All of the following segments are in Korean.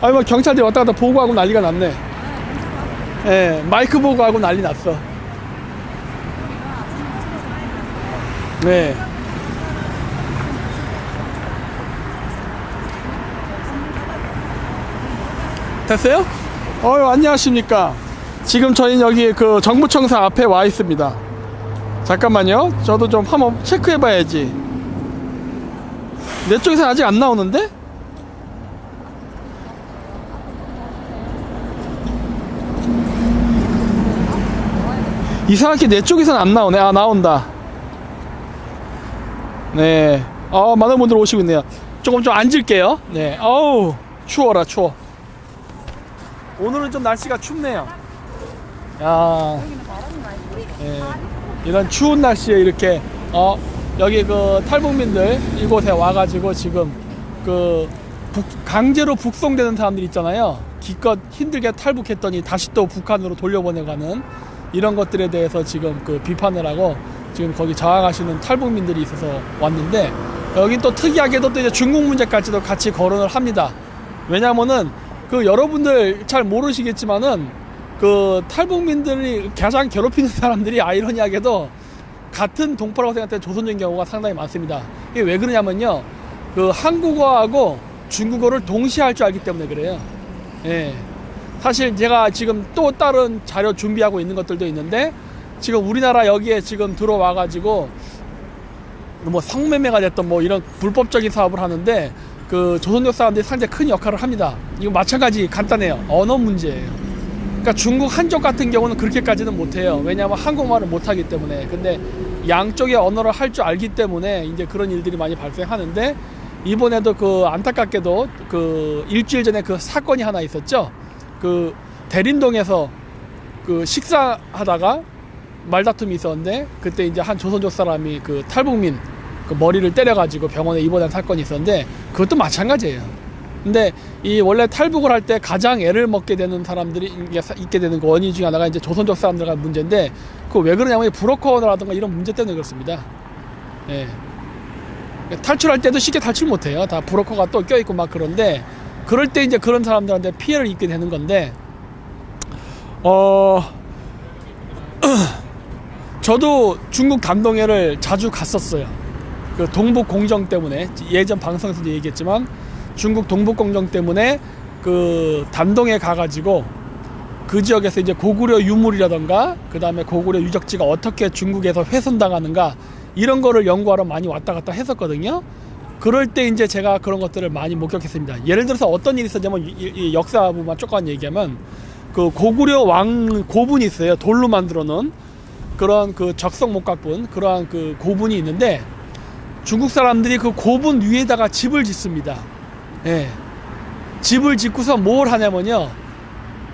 아니 뭐 경찰들이 왔다 갔다 보고하고 난리가 났네. 예, 마이크 보고하고 난리 났어. 네. 됐어요? 안녕하십니까. 지금 저희는 여기 그 정부청사 앞에 와 있습니다. 잠깐만요. 저도 좀 한번 체크해 봐야지. 내 쪽에서는 아직 안 나오는데? 이상하게 내 쪽에서는 안 나오네. 아, 나온다. 네. 많은 분들 오시고 있네요. 조금 좀 앉을게요. 네. 어우, 추워라, 추워. 오늘은 좀 날씨가 춥네요. 야. 네. 이런 추운 날씨에 이렇게, 여기 그 탈북민들 이곳에 와가지고 지금 그 강제로 북송되는 사람들 있잖아요. 기껏 힘들게 탈북했더니 다시 또 북한으로 돌려보내가는 이런 것들에 대해서 지금 그 비판을 하고 지금 거기 저항하시는 탈북민들이 있어서 왔는데, 여긴 또 특이하게도 또 이제 중국 문제까지도 같이 거론을 합니다. 왜냐면은 그 여러분들 잘 모르시겠지만은 그 탈북민들이 가장 괴롭히는 사람들이 아이러니하게도 같은 동포라고 생각되는 조선족인 경우가 상당히 많습니다. 이게 왜 그러냐면요, 그 한국어하고 중국어를 동시에 할 줄 알기 때문에 그래요. 예. 사실 제가 지금 또 다른 자료 준비하고 있는 것들도 있는데, 지금 우리나라 여기에 지금 들어와 가지고 뭐 성매매가 됐던 뭐 이런 불법적인 사업을 하는데 그 조선족 사람들이 상당히 큰 역할을 합니다. 이거 마찬가지 간단해요. 언어 문제예요. 그러니까 중국 한족 같은 경우는 그렇게까지는 못해요. 왜냐하면 한국말을 못하기 때문에. 근데 양쪽의 언어를 할 줄 알기 때문에 이제 그런 일들이 많이 발생하는데, 이번에도 그 안타깝게도 그 일주일 전에 그 사건이 하나 있었죠. 그 대림동에서 그 식사하다가 말다툼이 있었는데, 그때 이제 한 조선족 사람이 그 탈북민 그 머리를 때려가지고 병원에 입원한 사건이 있었는데, 그것도 마찬가지예요. 근데 이 원래 탈북을 할 때 가장 애를 먹게 되는 사람들이 있게 되는 그 원인 중에 하나가 이제 조선족 사람들과 문제인데, 그거 왜 그러냐면 브로커라든가 이런 문제 때문에 그렇습니다. 예. 탈출할 때도 쉽게 탈출 못해요. 다 브로커가 또 껴있고 막. 그런데 그럴 때 이제 그런 사람들한테 피해를 입게 되는 건데, 저도 중국 단동해를 자주 갔었어요. 그 동북공정 때문에, 예전 방송에서도 얘기했지만 중국 동북공정 때문에 그 단동에 가가지고 그 지역에서 이제 고구려 유물이라던가 그 다음에 고구려 유적지가 어떻게 중국에서 훼손당하는가 이런 거를 연구하러 많이 왔다 갔다 했었거든요. 그럴 때 이제 제가 그런 것들을 많이 목격했습니다. 예를 들어서 어떤 일이 있었냐면, 이 역사 부분만 조금 얘기하면, 그 고구려 왕 고분이 있어요. 돌로 만들어 놓은 그런 그 적성목각분, 그러한 그 고분이 있는데, 중국 사람들이 그 고분 위에다가 집을 짓습니다. 예. 집을 짓고서 뭘 하냐면요,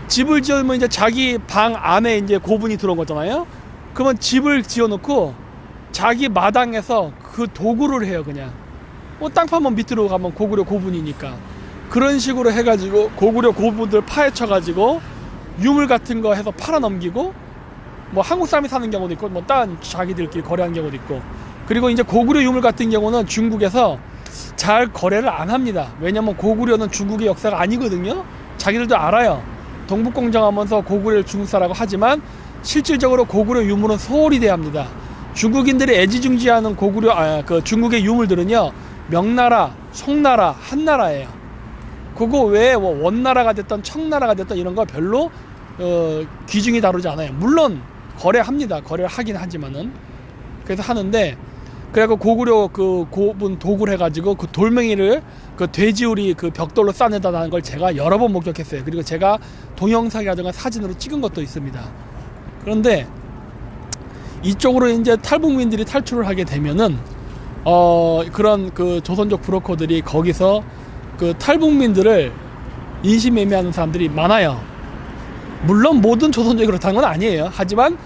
집을 지으면 이제 자기 방 안에 이제 고분이 들어온 거잖아요. 그러면 집을 지어놓고 자기 마당에서 그 도구를 해요. 그냥 땅파면 밑으로 가면 고구려 고분이니까 그런 식으로 해가지고 고구려 고분들 파헤쳐가지고 유물 같은 거 해서 팔아넘기고, 뭐 한국 사람이 사는 경우도 있고 뭐 다른 자기들끼리 거래하는 경우도 있고, 그리고 이제 고구려 유물 같은 경우는 중국에서 잘 거래를 안 합니다. 왜냐면 고구려는 중국의 역사가 아니거든요. 자기들도 알아요. 동북공정하면서 고구려를 중국사라고 하지만 실질적으로 고구려 유물은 소홀히 대합니다. 중국인들이 애지중지하는 그 중국의 유물들은요, 명나라, 송나라, 한나라예요. 그거 외에 뭐 원나라가 됐던 청나라가 됐던 이런 거 별로 귀중히 다루지 않아요. 물론 거래합니다. 거래를 하긴 하지만은. 그래서 하는데, 그래갖고 고구려 그 고분 도구를 해가지고 그 돌멩이를 그 돼지우리 그 벽돌로 싸내다는 걸 제가 여러 번 목격했어요. 그리고 제가 동영상이라든가 사진으로 찍은 것도 있습니다. 그런데 이쪽으로 이제 탈북민들이 탈출을 하게 되면은 그런 그 조선족 브로커들이 거기서 그 탈북민들을 인신매매하는 사람들이 많아요. 물론 모든 조선족이 그렇다는 건 아니에요. 하지만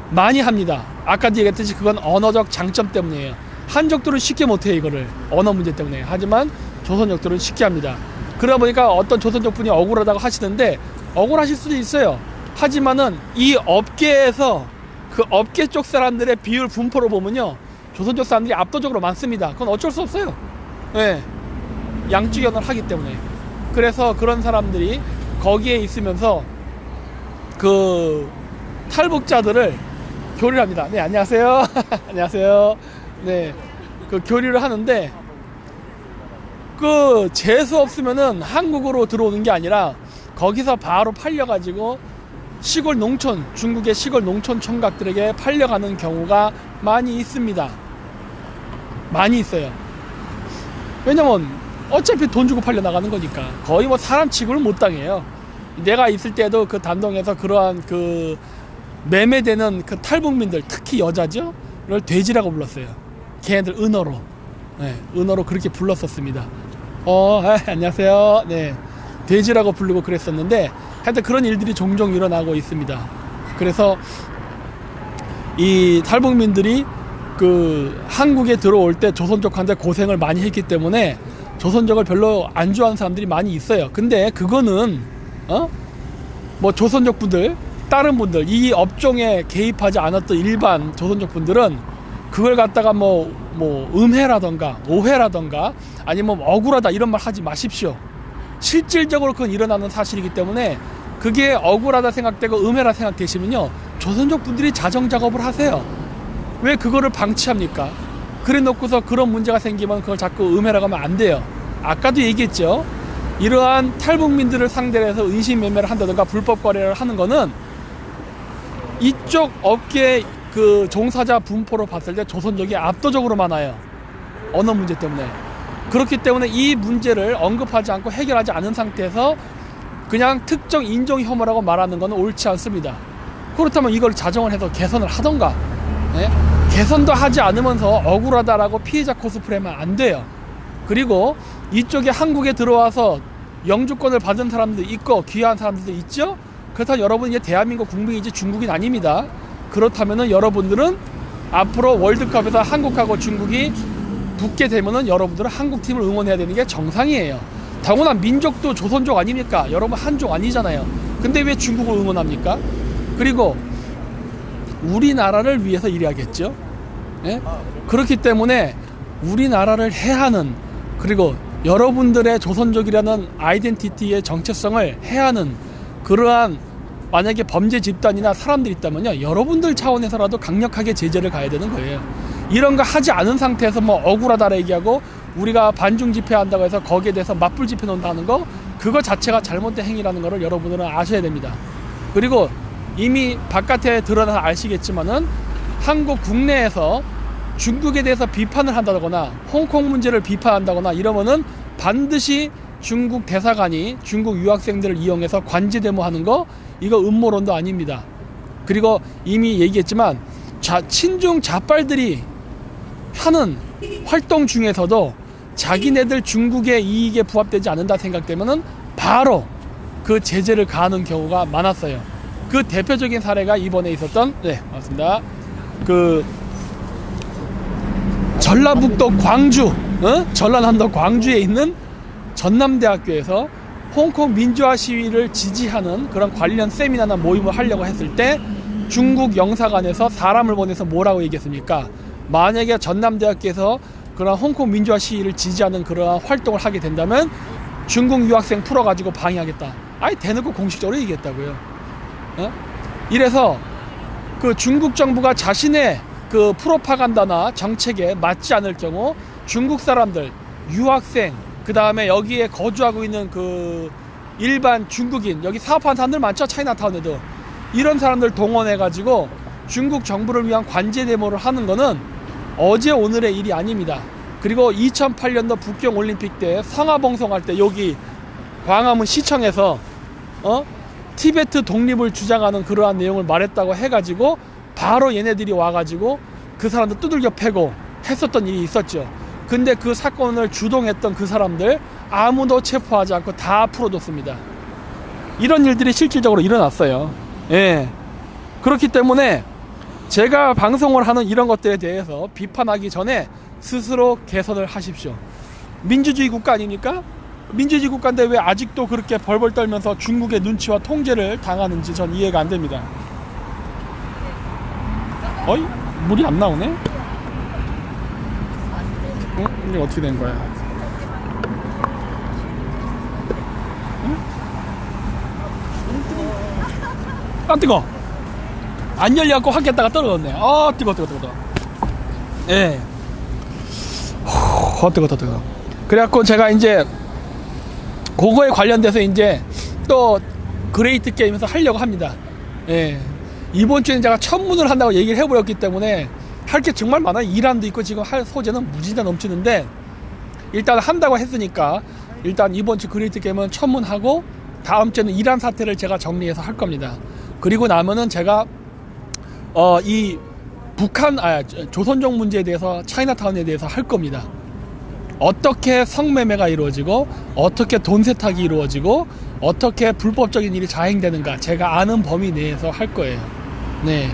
많이 합니다. 아까도 얘기했듯이 그건 언어적 장점 때문이에요. 한족들은 쉽게 못해요, 이거를. 언어 문제 때문에. 하지만 조선족들은 쉽게 합니다. 그러다 보니까 어떤 조선족 분이 억울하다고 하시는데, 억울하실 수도 있어요. 하지만은 이 업계에서 그 업계 쪽 사람들의 비율 분포로 보면요, 조선족 사람들이 압도적으로 많습니다. 그건 어쩔 수 없어요. 예. 양쪽 연을 하기 때문에. 그래서 그런 사람들이 거기에 있으면서 그 탈북자들을 교류를 합니다. 네, 안녕하세요. 안녕하세요. 네, 그 교류를 하는데 그 재수 없으면은 한국으로 들어오는 게 아니라 거기서 바로 팔려가지고 시골 농촌, 중국의 시골 농촌 총각들에게 팔려가는 경우가 많이 있습니다. 많이 있어요. 왜냐면 어차피 돈 주고 팔려 나가는 거니까 거의 뭐 사람 취급을 못 당해요. 내가 있을 때도 그 단동에서 그러한 그 매매되는 그 탈북민들, 특히 여자죠, 를 돼지라고 불렀어요. 걔네들 은어로, 네, 은어로 그렇게 불렀었습니다. 안녕하세요. 네, 돼지라고 부르고 그랬었는데 하여튼 그런 일들이 종종 일어나고 있습니다. 그래서 이 탈북민들이 그 한국에 들어올 때 조선족한테 고생을 많이 했기 때문에 조선족을 별로 안 좋아하는 사람들이 많이 있어요. 근데 그거는 뭐 조선족 분들, 다른 분들, 이 업종에 개입하지 않았던 일반 조선족 분들은 그걸 갖다가 뭐 음해라던가 오해라던가 아니면 억울하다 이런 말 하지 마십시오. 실질적으로 그건 일어나는 사실이기 때문에 그게 억울하다 생각되고 음해라 생각되시면요, 조선족 분들이 자정 작업을 하세요. 왜 그거를 방치합니까? 그래 놓고서 그런 문제가 생기면 그걸 자꾸 음해라고 하면 안 돼요. 아까도 얘기했죠. 이러한 탈북민들을 상대로 해서 인신매매를 한다든가 불법 거래를 하는 거는 이쪽 업계 그 종사자 분포로 봤을 때 조선족이 압도적으로 많아요. 언어 문제 때문에. 그렇기 때문에 이 문제를 언급하지 않고 해결하지 않은 상태에서 그냥 특정 인종 혐오라고 말하는 건 옳지 않습니다. 그렇다면 이걸 자정을 해서 개선을 하던가, 네? 개선도 하지 않으면서 억울하다라고 피해자 코스프레하면 안 돼요. 그리고 이쪽에 한국에 들어와서 영주권을 받은 사람도 있고 귀한 사람들도 있죠. 그렇다면 여러분 이제 대한민국 국민이지 중국인 아닙니다. 그렇다면은 여러분들은 앞으로 월드컵에서 한국하고 중국이 붙게 되면은 여러분들은 한국팀을 응원해야 되는 게 정상이에요. 더구나 민족도 조선족 아닙니까? 여러분 한족 아니잖아요. 근데 왜 중국을 응원합니까? 그리고 우리나라를 위해서 일해야겠죠. 네? 그렇기 때문에 우리나라를 해하는, 그리고 여러분들의 조선족이라는 아이덴티티의 정체성을 해하는 그러한 만약에 범죄 집단이나 사람들이 있다면요, 여러분들 차원에서라도 강력하게 제재를 가야 되는 거예요. 이런 거 하지 않은 상태에서 뭐 억울하다라 얘기하고 우리가 반중 집회한다고 해서 거기에 대해서 맞불 집회 논다는 거, 그거 자체가 잘못된 행위라는 거를 여러분들은 아셔야 됩니다. 그리고 이미 바깥에 드러나서 아시겠지만은 한국 국내에서 중국에 대해서 비판을 한다거나 홍콩 문제를 비판한다거나 이러면은 반드시 중국 대사관이 중국 유학생들을 이용해서 관제 데모하는 거, 이거 음모론도 아닙니다. 그리고 이미 얘기했지만 친중 좌빨들이 하는 활동 중에서도 자기네들 중국의 이익에 부합되지 않는다 생각되면은 바로 그 제재를 가하는 경우가 많았어요. 그 대표적인 사례가 이번에 있었던, 네, 맞습니다. 그 전라북도 광주, 전라남도 광주에 있는 전남대학교에서 홍콩 민주화 시위를 지지하는 그런 관련 세미나나 모임을 하려고 했을 때 중국 영사관에서 사람을 보내서 뭐라고 얘기했습니까? 만약에 전남대학교에서 그런 홍콩 민주화 시위를 지지하는 그런 활동을 하게 된다면 중국 유학생 풀어가지고 방해하겠다. 아예 대놓고 공식적으로 얘기했다고요. 이래서 그 중국 정부가 자신의 그 프로파간다나 정책에 맞지 않을 경우 중국 사람들, 유학생, 그 다음에 여기에 거주하고 있는 그 일반 중국인, 여기 사업하는 사람들 많죠? 차이나타운에도. 이런 사람들 동원해가지고 중국 정부를 위한 관제 데모를 하는 거는 어제 오늘의 일이 아닙니다. 그리고 2008년도 북경올림픽 때 성화봉송할 때 여기 광화문 시청에서 티베트 독립을 주장하는 그러한 내용을 말했다고 해가지고 바로 얘네들이 와가지고 그 사람들 두들겨 패고 했었던 일이 있었죠. 근데 그 사건을 주동했던 그 사람들 아무도 체포하지 않고 다 풀어줬습니다. 이런 일들이 실질적으로 일어났어요. 예. 그렇기 때문에 제가 방송을 하는 이런 것들에 대해서 비판하기 전에 스스로 개선을 하십시오. 민주주의 국가 아닙니까? 민주주의 국가인데 왜 아직도 그렇게 벌벌 떨면서 중국의 눈치와 통제를 당하는지 전 이해가 안 됩니다. 어이? 물이 안 나오네? 이게 어떻게 된 거야? 아 뜨거. 안 열려갖고 확 깼다가 떨어졌네. 아 뜨거. 예. 뜨거. 그래갖고 제가 이제 그거에 관련돼서 이제 또 그레이트 게임에서 하려고 합니다. 예. 이번 주에는 제가 천문을 한다고 얘기를 해버렸기 때문에 할 게 정말 많아요. 이란도 있고 지금 할 소재는 무지다 넘치는데 일단 한다고 했으니까 일단 이번 주 그레이트 게임은 천문하고 다음 주에는 이란 사태를 제가 정리해서 할 겁니다. 그리고 나면은 제가 이 북한 조선족 문제에 대해서 차이나타운에 대해서 할 겁니다. 어떻게 성매매가 이루어지고 어떻게 돈 세탁이 이루어지고 어떻게 불법적인 일이 자행되는가 제가 아는 범위 내에서 할 거예요. 네.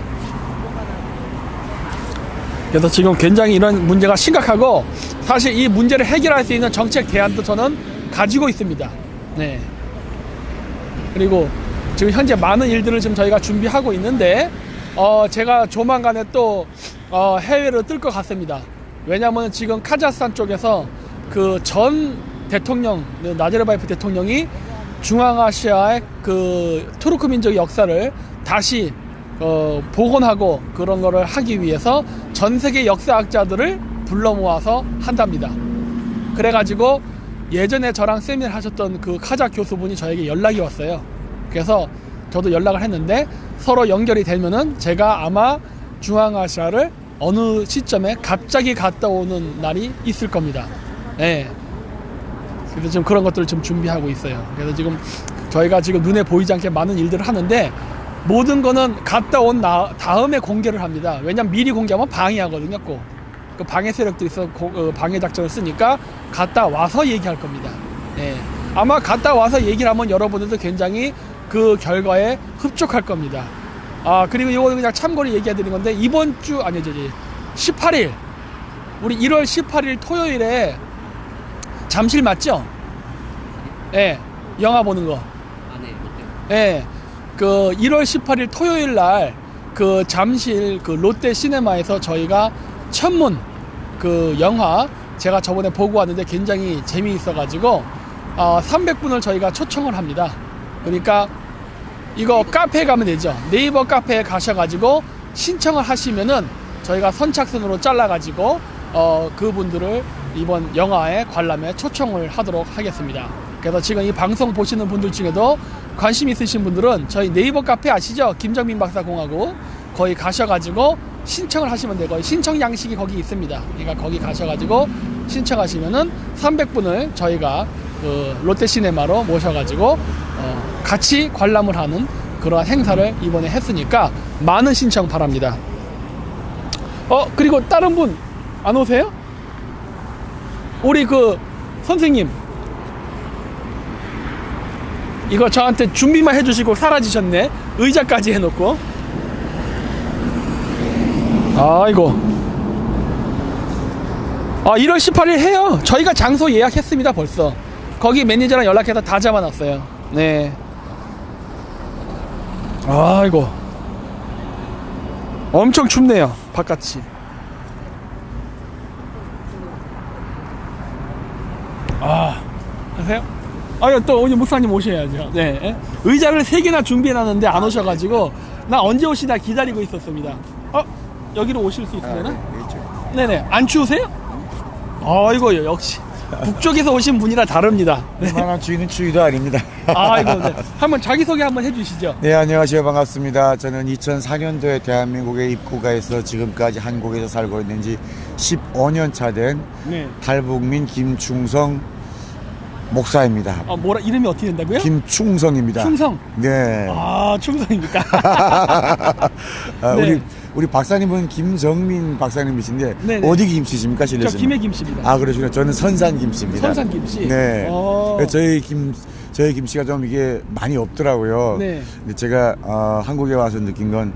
그래서 지금 굉장히 이런 문제가 심각하고 사실 이 문제를 해결할 수 있는 정책 대안도 저는 가지고 있습니다. 네. 그리고 지금 현재 많은 일들을 지금 저희가 준비하고 있는데 제가 조만간에 또 해외로 뜰 것 같습니다. 왜냐하면 지금 카자흐스탄 쪽에서 그 전 대통령 나제르바예프 대통령이 중앙아시아의 그 투르크 민족의 역사를 다시 복원하고 그런 거를 하기 위해서 전 세계 역사학자들을 불러 모아서 한답니다. 그래가지고 예전에 저랑 세미나를 하셨던 그 카자흐 교수분이 저에게 연락이 왔어요. 그래서 저도 연락을 했는데 서로 연결이 되면은 제가 아마 중앙아시아를 어느 시점에 갑자기 갔다 오는 날이 있을 겁니다. 네. 그래서 지금 그런 것들을 좀 준비하고 있어요. 그래서 지금 저희가 지금 눈에 보이지 않게 많은 일들을 하는데 모든 거는 갔다 온 다음에 공개를 합니다. 왜냐면 미리 공개하면 방해하거든요. 꼭. 그 방해 세력들이 있어 방해 작전을 쓰니까 갔다 와서 얘기할 겁니다. 네. 아마 갔다 와서 얘기를 하면 여러분들도 굉장히 그 결과에 흡족할 겁니다. 그리고 이거는 그냥 참고로 얘기해 드린 건데 이번 주 18일 우리 1월 18일 토요일에 잠실 맞죠? 예. 영화 보는 거. 예. 그 1월 18일 토요일 날 그 잠실 그 롯데 시네마에서 저희가 천문 그 영화 제가 저번에 보고 왔는데 굉장히 재미있어 가지고 300분을 저희가 초청을 합니다. 그러니까 이거 카페에 가면 되죠. 네이버 카페에 가셔가지고 신청을 하시면은 저희가 선착순으로 잘라가지고 그분들을 이번 영화의 관람에 초청을 하도록 하겠습니다. 그래서 지금 이 방송 보시는 분들 중에도 관심 있으신 분들은 저희 네이버 카페 아시죠? 김정민 박사 공화국 거기 가셔가지고 신청을 하시면 되고 신청 양식이 거기 있습니다. 그러니까 거기 가셔가지고 신청하시면은 300분을 저희가 그 롯데시네마로 모셔가지고 같이 관람을 하는 그러한 행사를 이번에 했으니까 많은 신청 바랍니다. 그리고 다른 분 안 오세요? 우리 그 선생님 이거 저한테 준비만 해주시고 사라지셨네. 의자까지 해놓고. 아이고. 1월 18일 해요. 저희가 장소 예약했습니다 벌써. 거기 매니저랑 연락해서 다 잡아놨어요. 네. 아이고. 엄청 춥네요 바깥이. 안녕하세요. 또 오늘 목사님 오셔야죠. 네. 의자를 3개나 준비해놨는데 안 오셔가지고 나 언제 오시나 기다리고 있었습니다. 여기로 오실 수 있으려나? 네네. 안 추우세요? 이거 역시 북쪽에서 오신 분이라 다릅니다. 이만한 추위는 추위도 아닙니다. 이거 네. 한번 자기소개 한번 해주시죠. 네, 안녕하세요. 반갑습니다. 저는 2004년도에 대한민국에 입국해서 지금까지 한국에서 살고 있는 지 15년 차 된 탈북민 김충성 목사입니다. 이름이 어떻게 된다고요? 김충성입니다. 충성? 네. 충성입니까? 네. 우리 박사님은 김정민 박사님이신데 네네. 어디 김씨십니까? 저 김해 김씨입니다. 그러시구나. 저는 선산 김씨입니다. 선산 김씨? 네. 저희 김씨가 좀 이게 많이 없더라고요. 네. 근데 제가 한국에 와서 느낀 건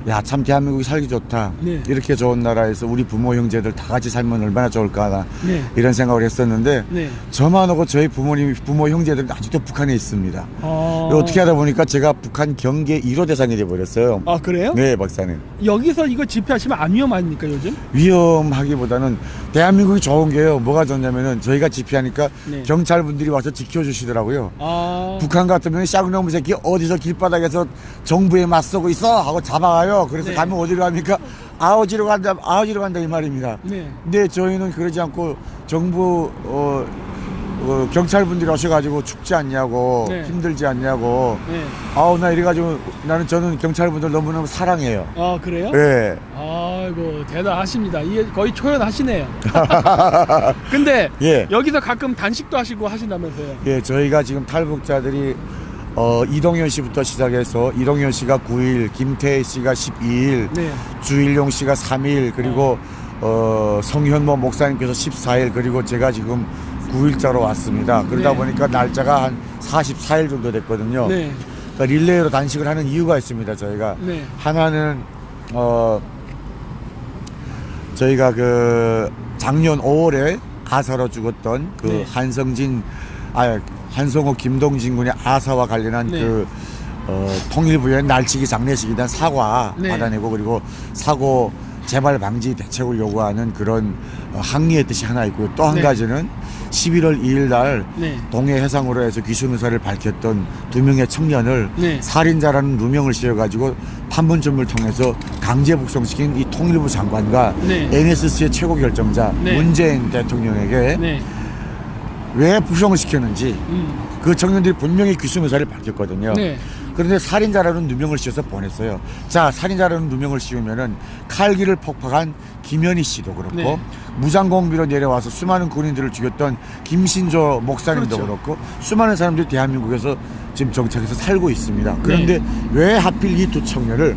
야, 참 대한민국이 살기 좋다. 네. 이렇게 좋은 나라에서 우리 부모 형제들 다 같이 살면 얼마나 좋을까. 네. 이런 생각을 했었는데 네. 저만 하고 저희 부모님, 부모 형제들은 아직도 북한에 있습니다. 아. 어떻게 하다 보니까 제가 북한 경계 1호 대상이 돼버렸어요. 아, 그래요? 네, 박사님. 여기서 이거 집회하시면 안 위험합니까 요즘? 위험하기보다는 대한민국이 좋은 게요. 뭐가 좋냐면은 저희가 집회하니까 네. 경찰분들이 와서 지켜주시더라고요. 아. 북한 같으면 샤그놈 새끼 어디서 길바닥에서 정부에 맞서고 있어 하고 잡아가요. 그래서 네. 가면 어디로 갑니까? 아우지로 간다 이 말입니다. 네. 근데 저희는 그러지 않고 정부 경찰분들이 오셔가지고 춥지 않냐고 네. 힘들지 않냐고 네. 아우 나 이래가지고 저는 경찰분들 너무너무 사랑해요. 아, 그래요? 네. 아이고, 대단하십니다. 이게 거의 초연하시네요. 근데 예. 여기서 가끔 단식도 하시고 하신다면서요? 예, 저희가 지금 탈북자들이 이동현 씨부터 시작해서 이동현 씨가 9일, 김태희 씨가 12일, 네. 주일용 씨가 3일, 그리고 성현모 목사님께서 14일, 그리고 제가 지금 9일자로 왔습니다. 그러다 네. 보니까 날짜가 한 44일 정도 됐거든요. 네. 그러니까 릴레이로 단식을 하는 이유가 있습니다. 저희가 네. 하나는 저희가 그 작년 5월에 아사로 죽었던 그 네. 한성호 김동진 군의 아사와 관련한 네. 그 통일부의 날치기 장례식에 대한 사과 네. 받아내고 그리고 사고 재발 방지 대책을 요구하는 그런 항의의 뜻이 하나 있고요. 또 한 네. 가지는 11월 2일 날 네. 동해 해상으로 해서 귀순 의사를 밝혔던 2명의 청년을 네. 살인자라는 누명을 씌워가지고 판문점을 통해서 강제 북송시킨 이 통일부 장관과 네. NSC의 최고 결정자 네. 문재인 대통령에게 네. 왜 북송을 시켰는지 음. 그 청년들이 분명히 귀순 의사를 밝혔거든요. 네. 그런데 살인자라는 누명을 씌워서 보냈어요. 자, 살인자라는 누명을 씌우면은 칼기를 폭파한 김현희 씨도 그렇고 네. 무장공비로 내려와서 수많은 군인들을 죽였던 김신조 목사님도 그렇죠. 그렇고 수많은 사람들이 대한민국에서 지금 정착해서 살고 있습니다. 그런데 왜 하필 이 두 청년을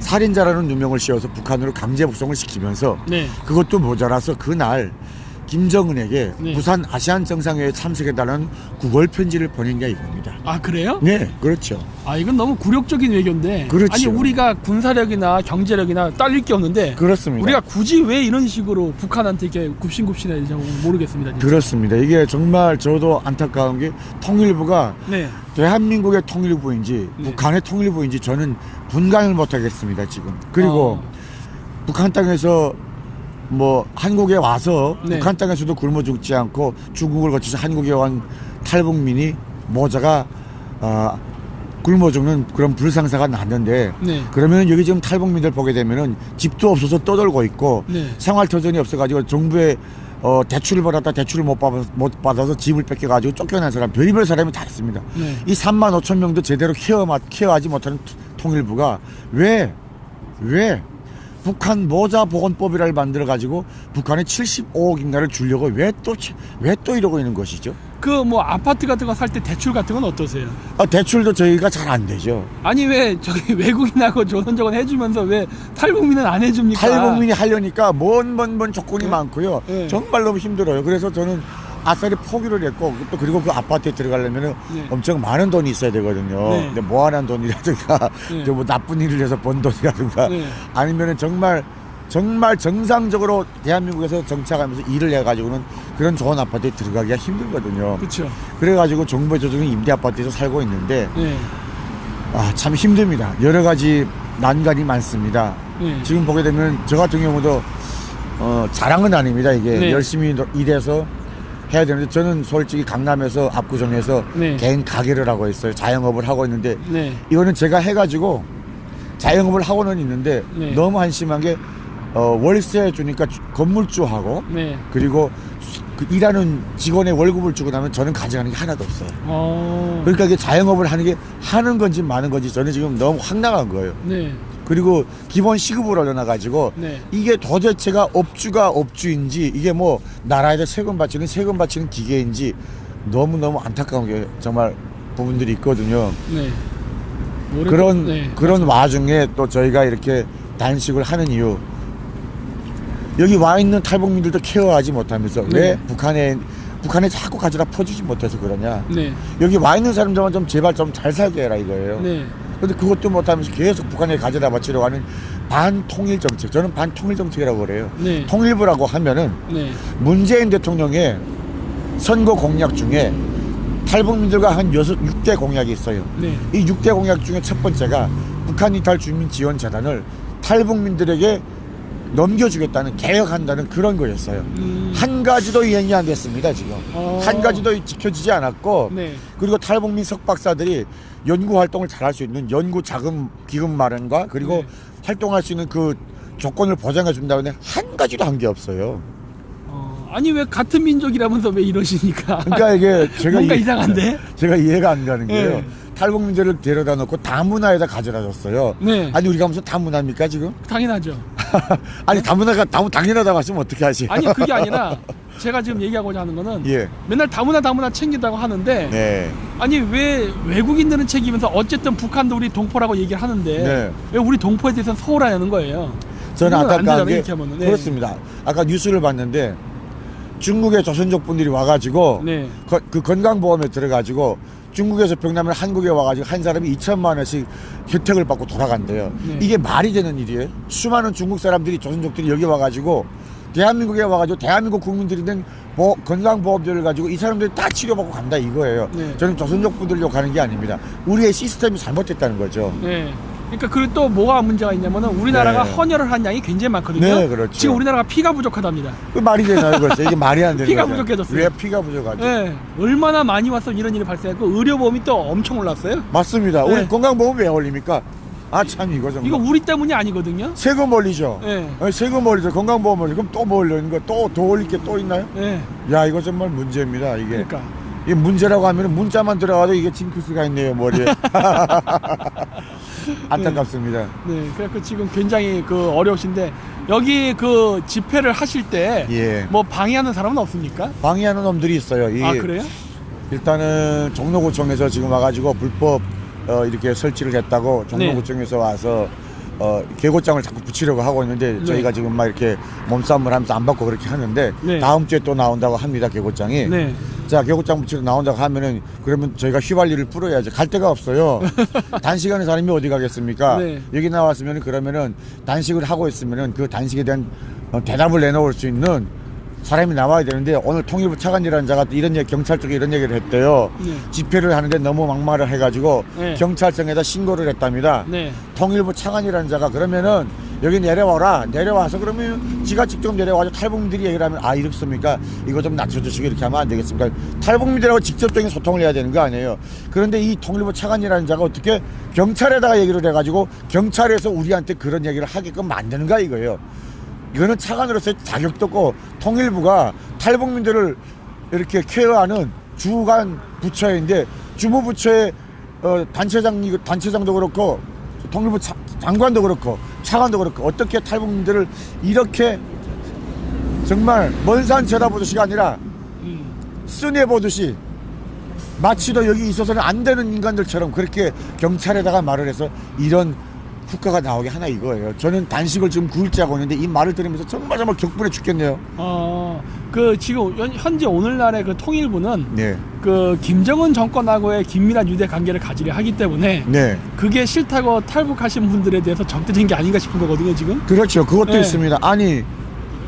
살인자라는 누명을 씌워서 북한으로 강제 북송을 시키면서 네. 그것도 모자라서 그날 김정은에게 네. 부산 아시안 정상회의에 참석해달라는 구걸 편지를 보낸 게 이겁니다. 아, 그래요? 네, 그렇죠. 아, 이건 너무 굴욕적인 외교인데. 그렇죠. 아니, 우리가 군사력이나 경제력이나 딸릴 게 없는데. 그렇습니다. 우리가 굳이 왜 이런 식으로 북한한테 이렇게 굽신굽신해야 되는지 모르겠습니다. 진짜. 그렇습니다. 이게 정말 저도 안타까운 게 통일부가 네. 대한민국의 통일부인지 네. 북한의 통일부인지 저는 분간을 못하겠습니다. 지금. 그리고 북한 땅에서 뭐 한국에 와서 네. 북한 땅에서도 굶어 죽지 않고 중국을 거쳐서 한국에 온 탈북민이 모자가 굶어 죽는 그런 불상사가 났는데 네. 그러면 여기 지금 탈북민들 보게 되면은 집도 없어서 떠돌고 있고 네. 생활터전이 없어가지고 정부에 대출을 받았다 대출을 못 받아서 집을 뺏겨가지고 쫓겨난 사람 별의별 사람이 다 있습니다. 네. 이 3만 5천 명도 제대로 케어하지 못하는 통일부가 왜 북한 모자 보건법이라를 만들어 가지고 북한에 75억인가를 주려고 왜 또 이러고 있는 것이죠? 그 뭐 아파트 같은 거 살 때 대출 같은 건 어떠세요? 대출도 저희가 잘 안 되죠. 아니, 왜 저기 외국인하고 조선저건 해주면서 왜 탈북민은 안 해줍니까? 탈북민이 하려니까 뭔 조건이 네? 많고요. 네. 정말 너무 힘들어요. 그래서 저는 아싸리 포기를 했고 또 그리고 그 아파트에 들어가려면 네. 엄청 많은 돈이 있어야 되거든요. 네. 근데 모아난 돈이라든가 네. 뭐 나쁜 일을 해서 번 돈이라든가 네. 아니면은 정말 정상적으로 대한민국에서 정착하면서 일을 해가지고는 그런 좋은 아파트에 들어가기가 힘들거든요. 그렇죠. 그래가지고 정부의 조정은 임대 아파트에서 살고 있는데 네. 참 힘듭니다. 여러 가지 난관이 많습니다. 네. 지금 보게 되면 저 같은 경우도 자랑은 아닙니다. 이게 네. 열심히 일해서 해야 되는데 저는 솔직히 강남에서 압구정에서 네. 개인 가게를 하고 있어요. 자영업을 하고 있는데 네. 이거는 제가 해가지고 자영업을 하고는 있는데 네. 너무 한심한 게 월세 주니까 건물주하고 네. 그리고 그 일하는 직원의 월급을 주고 나면 저는 가져가는 게 하나도 없어요. 그러니까 이게 자영업을 하는 게 하는 건지 마는 건지 저는 지금 너무 황당한 거예요. 네. 그리고 기본 시급을 올려놔가지고 네. 이게 도대체가 업주가 업주인지 이게 뭐 나라에다 세금 바치는 기계인지 너무너무 안타까운 게 정말 부분들이 있거든요. 네. 그런 와중에 또 저희가 이렇게 단식을 하는 이유 여기 와 있는 탈북민들도 케어하지 못하면서 네. 왜 북한에 자꾸 가져다 퍼주지 못해서 그러냐. 네. 여기 와 있는 사람들만 좀 제발 좀 잘 살게 해라 이거예요. 네. 근데 그것도 못하면서 계속 북한에 가져다 바치려고 하는 반통일 정책. 저는 반통일 정책이라고 그래요. 네. 통일부라고 하면은 네. 문재인 대통령의 선거 공약 중에 탈북민들과 한 6대 공약이 있어요. 네. 이 6대 공약 중에 첫 번째가 북한 이탈 주민 지원 재단을 탈북민들에게 넘겨주겠다는, 개혁한다는 그런 거였어요. 한 가지도 이행이 안 됐습니다, 지금. 한 가지도 지켜지지 않았고, 네. 그리고 탈북민 석박사들이 연구 활동을 잘할 수 있는 연구 자금 기금 마련과 그리고 네. 활동할 수 있는 그 조건을 보장해 준다고 했는데 한 가지도 한 게 없어요. 아니 왜 같은 민족이라면서 왜 이러시니까? 그러니까 이게 제가 뭔가 이상한데? 제가 이해가 안 가는 게요. 네. 탈북민들을 데려다 놓고 다문화에다 가져다 줬어요. 네. 아니 우리가 무슨 다문화입니까 지금? 당연하죠. 아니 다문화가 당연하다고 하시면 어떻게 하지? 아니 그게 아니라 제가 지금 얘기하고자 하는 거는 예. 맨날 다문화 챙긴다고 하는데 네. 아니 왜 외국인들은 챙기면서 어쨌든 북한도 우리 동포라고 얘기를 하는데 네. 왜 우리 동포에 대해서는 소홀하냐는 거예요. 저는 안타까운 게 네. 그렇습니다. 아까 뉴스를 봤는데 중국의 조선족 분들이 와가지고 네. 그 건강보험에 들어가지고 중국에서 병나면 한국에 와가지고 한 사람이 2천만 원씩 혜택을 받고 돌아간대요. 네. 이게 말이 되는 일이에요? 수많은 중국 사람들이, 조선족들이 여기 와가지고 대한민국에 와가지고 대한민국 국민들이 된 건강보험료를 가지고 이 사람들이 다 치료받고 간다 이거예요. 네. 저는 조선족 분들 욕하는 게 아닙니다. 우리의 시스템이 잘못됐다는 거죠. 네. 그러니까 그리고 또 뭐가 문제가 있냐면은 우리나라가 네. 헌혈을 한 양이 굉장히 많거든요. 네, 그렇죠. 지금 우리나라가 피가 부족하답니다. 그 말이 되나요, 그렇죠? 이게 말이 안 되는 피가 거죠. 부족해졌어요. 왜 피가 부족하죠? 네. 얼마나 많이 와서 이런 일이 발생했고 의료보험이 또 엄청 올랐어요. 맞습니다. 네. 우리 건강보험 왜 올립니까? 아 참 이거 정말. 이거 우리 때문이 아니거든요. 세금 올리죠. 네. 아니, 세금 올리죠. 건강보험 올리죠. 그럼 또 뭐 올리는 거? 또 더 올릴 게 또 있나요? 네. 야 이거 정말 문제입니다. 이게. 그러니까. 이 문제라고 하면 문자만 들어가도 이게 징크스가 있네요 머리에. 안타깝습니다. 네. 그래서 지금 굉장히 그 어려우신데 여기 그 집회를 하실 때 뭐 예. 방해하는 사람은 없습니까? 방해하는 놈들이 있어요. 아 그래요? 일단은 종로구청에서 지금 와가지고 불법 이렇게 설치를 했다고 종로구청에서 와서 개고장을 자꾸 붙이려고 하고 있는데 네. 저희가 지금 막 이렇게 몸싸움을 하면서 안 받고 그렇게 하는데 네. 다음 주에 또 나온다고 합니다 개고장이. 네. 자 개고장 붙이러 나온다고 하면은 그러면 저희가 휘발유를 뿌려야죠. 갈 데가 없어요. 단식하는 사람이 어디 가겠습니까? 네. 여기 나왔으면은 그러면은 단식을 하고 있으면은 그 단식에 대한 대답을 내놓을 수 있는 사람이 나와야 되는데 오늘 통일부 차관이라는 자가 이런 얘기, 경찰 쪽에 이런 얘기를 했대요. 네. 집회를 하는데 너무 막말을 해가지고 네. 경찰청에다 신고를 했답니다. 네. 통일부 차관이라는 자가 그러면은 여기 내려와라. 내려와서 그러면 지가 직접 내려와서 탈북민들이 얘기를 하면 아 이렇습니까? 이거 좀 낮춰주시고 이렇게 하면 안 되겠습니까? 탈북민들하고 직접적인 소통을 해야 되는 거 아니에요. 그런데 이 통일부 차관이라는 자가 어떻게 경찰에다가 얘기를 해가지고 경찰에서 우리한테 그런 얘기를 하게끔 만드는가 이거예요. 이거는 차관으로서의 자격도 없고 통일부가 탈북민들을 이렇게 케어하는 주간 부처인데 주무부처의 단체장도 그렇고 통일부 장관도 그렇고 차관도 그렇고 어떻게 탈북민들을 이렇게 정말 먼 산 쳐다보듯이가 아니라 순회 보듯이 마치도 여기 있어서는 안 되는 인간들처럼 그렇게 경찰에다가 말을 해서 이런 국가가 나오게 하나 이거예요. 저는 단식을 지금 9일째 하고 있는데 이 말을 들으면서 정말 격분해 죽겠네요. 그 지금 현재 오늘날의 그 통일부는 네. 그 김정은 정권하고의 긴밀한 유대 관계를 가지려 하기 때문에 네. 그게 싫다고 탈북하신 분들에 대해서 적대적인 게 아닌가 싶은 거거든요, 지금. 그렇죠. 그것도 네. 있습니다. 아니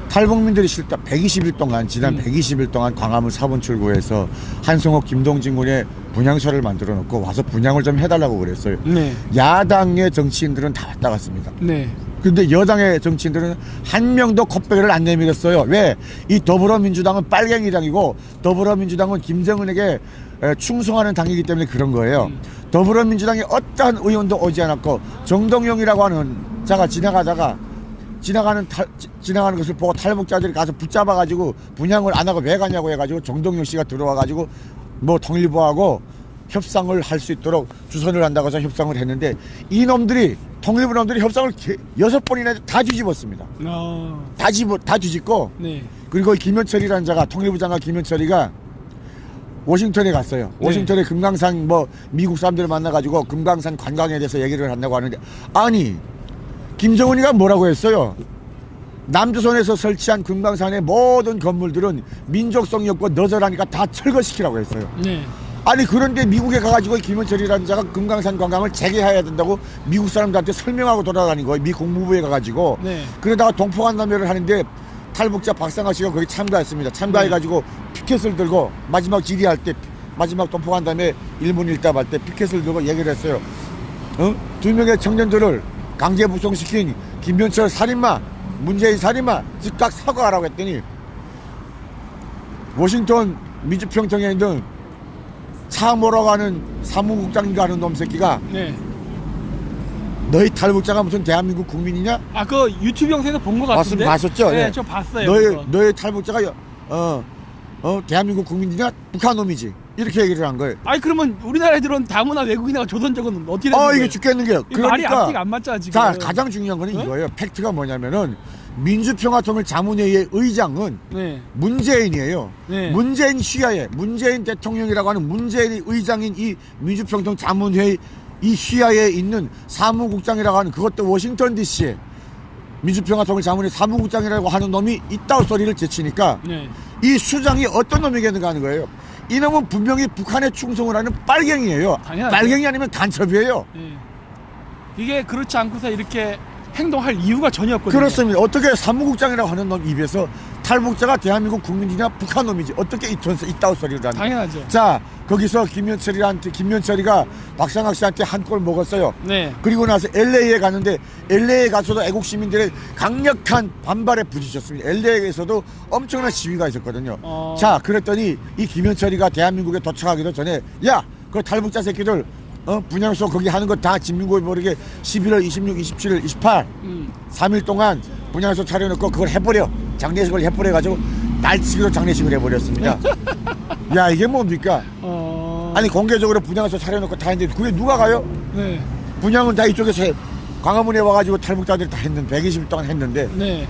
탈북민들이 싫다. 120일 동안 지난 120일 동안 광화문 4번 출구에서 한성호 김동진 군의 분향소를 만들어 놓고 와서 분향을 좀 해달라고 그랬어요. 네. 야당의 정치인들은 다 왔다 갔습니다. 네. 근데 여당의 정치인들은 한 명도 콧배를 안 내밀었어요. 왜? 이 더불어민주당은 빨갱이당이고 더불어민주당은 김정은에게 충성하는 당이기 때문에 그런 거예요. 더불어민주당이 어떠한 의원도 오지 않았고 정동영이라고 하는 자가 지나가는 것을 보고 탈북자들이 가서 붙잡아가지고 분향을 안 하고 왜 가냐고 해가지고 정동영 씨가 들어와가지고 뭐 통일부하고 협상을 할 수 있도록 주선을 한다고 해서 협상을 했는데 이놈들이 통일부 놈들이 협상을 6번이나 다 뒤집었습니다. 다 뒤집고 네. 그리고 김현철이라는 자가 통일부 장관 김현철이가 워싱턴에 갔어요. 네. 워싱턴에 금강산 미국 사람들을 만나가지고 금강산 관광에 대해서 얘기를 한다고 하는데 아니 김정은이가 뭐라고 했어요? 남조선에서 설치한 금강산의 모든 건물들은 민족성이 없고 너절하니까 다 철거시키라고 했어요. 네. 아니 그런데 미국에 가가지고 김현철이라는 자가 금강산 관광을 재개해야 된다고 미국 사람들한테 설명하고 돌아다닌 거예요. 미 국무부에 가가지고. 네. 그러다가 동포간담회를 하는데 탈북자 박상학 씨가 거기 참가했습니다. 참가해가지고 피켓을 들고 마지막 질의할 때 마지막 동포간담회 1문 1답 할 때 피켓을 들고 얘기를 했어요. 두 명의 청년들을 강제 부송시킨 김현철 살인마, 문재인 살인마 즉각 사과하라고 했더니 워싱턴 민주평통에 있는 차 몰아가는 사무국장인가 하는 놈 새끼가 네. 너희 탈북자가 무슨 대한민국 국민이냐? 아, 그 유튜브 영상에서 본 것 같은데. 봤었죠? 네, 네. 저 봤어요. 너희 탈북자가 대한민국 국민이냐? 북한 놈이지. 이렇게 얘기를 한 거예요. 아니 그러면 우리나라에 들어온 다문화 외국인하고 조선족은 어떻게 되는 거예요? 이게 죽겠는 게요. 말이 앞뒤가 안 맞잖아 지금. 자, 가장 중요한 거는 이거예요. 팩트가 뭐냐면은 민주평화통일 자문회의의 의장은 네. 문재인이에요. 네. 문재인 시야에 문재인 대통령이라고 하는 문재인이 의장인 이 민주평화통 자문회의 이 시야에 있는 사무국장이라고 하는 그것도 워싱턴 DC에 민주평화통일 자문회 사무국장이라고 하는 놈이 있다고 소리를 제치니까 네. 이 수장이 어떤 놈이겠는가 하는 거예요. 이놈은 분명히 북한에 충성을 하는 빨갱이에요. 당연하죠. 빨갱이 아니면 간첩이에요. 네. 이게 그렇지 않고서 이렇게 행동할 이유가 전혀 없거든요. 그렇습니다. 어떻게 사무국장이라고 하는 놈 입에서 탈북자가 대한민국 국민이냐 북한 놈이지 어떻게 있다고 소리를 하는 당연하죠. 자, 거기서 김현철이가 박상학 씨한테 한 골 먹었어요. 네. 그리고 나서 LA에 갔는데 LA에 가서도 애국 시민들의 강력한 반발에 부딪혔습니다. LA에서도 엄청난 시위가 있었거든요. 자, 그랬더니 이 김현철이가 대한민국에 도착하기도 전에 야, 그 탈북자 새끼들 분향소 거기 하는 거 다 진민고에 모르게 11월 26, 27일, 28 3일 동안 분향소 차려놓고 그걸 해버려. 장례식을 해버려가지고 날치기로 장례식을 해버렸습니다. 야, 이게 뭡니까? 아니 공개적으로 분향소 차려놓고 다 했는데 그게 누가 가요? 네. 분향은 다 이쪽에서 광화문에 와가지고 탈북자들이 다 했는데 120일 동안 했는데 네.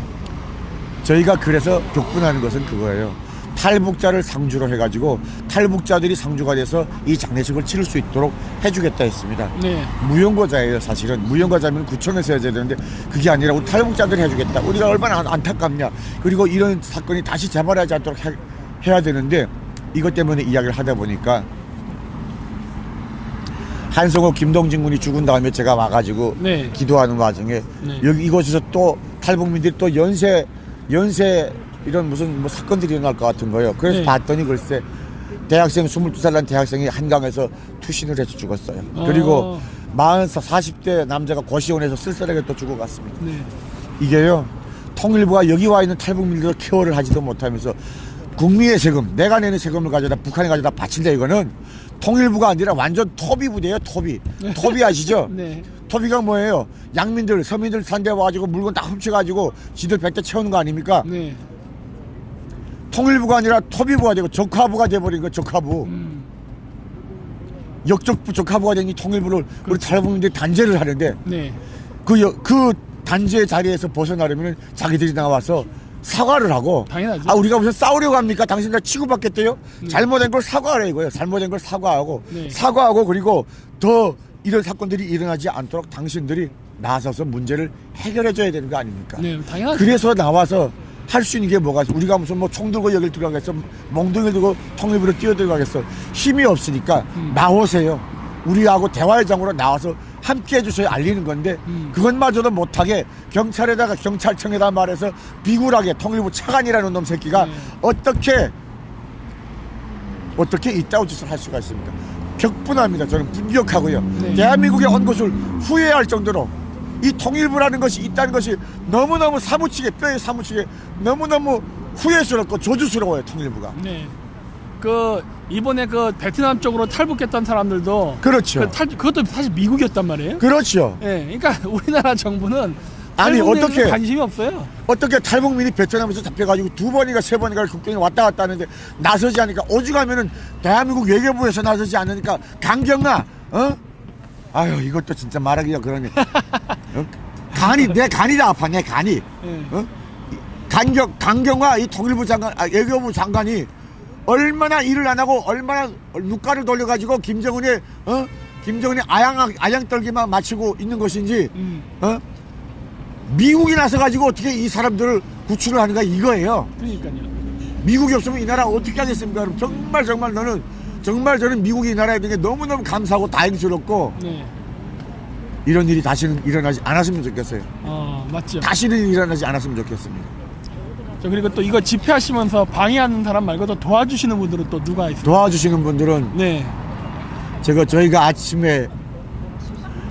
저희가 그래서 격분하는 것은 그거예요. 탈북자를 상주로 해가지고 탈북자들이 상주가 돼서 이 장례식을 치를 수 있도록 해주겠다 했습니다. 네. 무용고자예요. 사실은 무용고자면 구청에서 해야 되는데 그게 아니라 우리 탈북자들이 해주겠다. 우리가 얼마나 안타깝냐. 그리고 이런 사건이 다시 재발하지 않도록 해야 되는데 이것 때문에 이야기를 하다 보니까 한성호 김동진 군이 죽은 다음에 제가 와가지고 네. 기도하는 와중에 네. 여기 이곳에서 또 탈북민들이 또 연세 이런 무슨 사건들이 일어날 것 같은 거예요. 그래서 네. 봤더니 글쎄 대학생 22살 난 대학생이 한강에서 투신을 해서 죽었어요. 그리고 40대 남자가 고시원에서 쓸쓸하게 또 죽어갔습니다. 네. 이게요, 통일부가 여기 와 있는 탈북민들을 케어를 하지도 못하면서 국민의 세금, 내가 내는 세금을 가져다 북한에 가져다 바친다. 이거는 통일부가 아니라 완전 토비 부대예요. 토비. 토비 아시죠? 네. 토비가 뭐예요? 양민들, 서민들 산대 와가지고 물건 다 훔쳐가지고 지들 백대 채우는 거 아닙니까? 네. 통일부가 아니라 토비부가 되고 적화부가 돼버린 거. 적화부. 역적부 적화부가 된 이 통일부를 우리 탈북민들이 단죄를 하는데 네. 그 단죄 자리에서 벗어나려면 자기들이 나와서 사과를 하고. 당연하죠. 우리가 무슨 싸우려고 합니까? 당신들 치고받겠대요? 잘못된 걸 사과하라 이거예요. 잘못된 걸 사과하고. 네. 사과하고 그리고 더 이런 사건들이 일어나지 않도록 당신들이 나서서 문제를 해결해줘야 되는 거 아닙니까? 네, 당연하죠. 그래서 나와서 할 수 있는 게 뭐가 있어? 우리가 무슨 총 들고 여길 들어가겠어? 몽둥이를 들고 통일부로 뛰어들어가겠어? 힘이 없으니까 나오세요. 우리하고 대화의 장으로 나와서 함께 해주셔야 알리는 건데 그것마저도 못하게 경찰청에다 말해서 비굴하게 통일부 차관이라는 놈 새끼가 어떻게 이따위 짓을 할 수가 있습니까? 격분합니다. 저는 분격하고요. 네. 대한민국에 온 것을 후회할 정도로 이 통일부라는 것이 있다는 것이 너무너무 뼈에 사무치게 너무너무 후회스럽고 조주스러워요. 통일부가. 네. 이번에 베트남 쪽으로 탈북했던 사람들도 그렇죠. 그것도 사실 미국이었단 말이에요. 그렇죠. 네. 그러니까 우리나라 정부는 아니 어떻게 관심이 없어요. 어떻게 탈북민이 베트남에서 잡혀가지고 2번인가 3번인가 국경에 왔다 갔다 하는데 나서지 않으니까 오죽하면은 대한민국 외교부에서 나서지 않으니까 강경아 아유 이것도 진짜 말하기가 그러네. 내 간이 아파. 내 간이. 네. 강경화 이 통일부 장관 외교부 장관이 얼마나 일을 안 하고 얼마나 눈가를 돌려가지고 김정은이 아양 떨기만 마치고 있는 것인지 미국이 나서가지고 어떻게 이 사람들을 구출을 하는가 이거예요. 그러니까요. 미국이 없으면 이 나라 어떻게 하겠습니까? 그럼 정말 너는 정말 저는 미국이 나라에 있는 게 너무너무 감사하고 다행스럽고 네. 이런 일이 다시는 일어나지 않았으면 좋겠어요. 맞죠. 다시는 일어나지 않았으면 좋겠습니다. 그리고 또 이거 집회하시면서 방해하는 사람 말고도 도와주시는 분들은 또 누가 있어요? 도와주시는 분들은 네. 저희가 아침에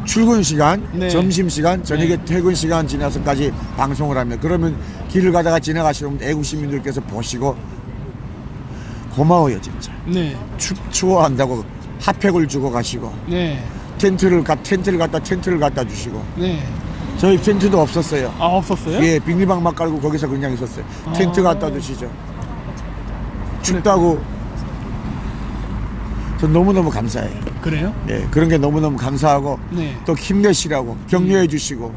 출근 시간, 네. 점심 시간, 저녁에 네. 퇴근 시간 지나서까지 방송을 하면 그러면 길을 가다가 지나가시는 애국 시민들께서 보시고 고마워요 진짜. 네. 추워한다고 핫팩을 주고 가시고 네. 텐트를 갖다 주시고. 네. 저희 텐트도 없었어요. 없었어요? 예, 빅리방막 깔고 거기서 그냥 있었어요. 텐트 갖다 주시죠. 춥다고. 전 너무너무 감사해요. 그래요? 네, 그런 게 너무너무 감사하고 네. 또 힘내시라고 격려해 주시고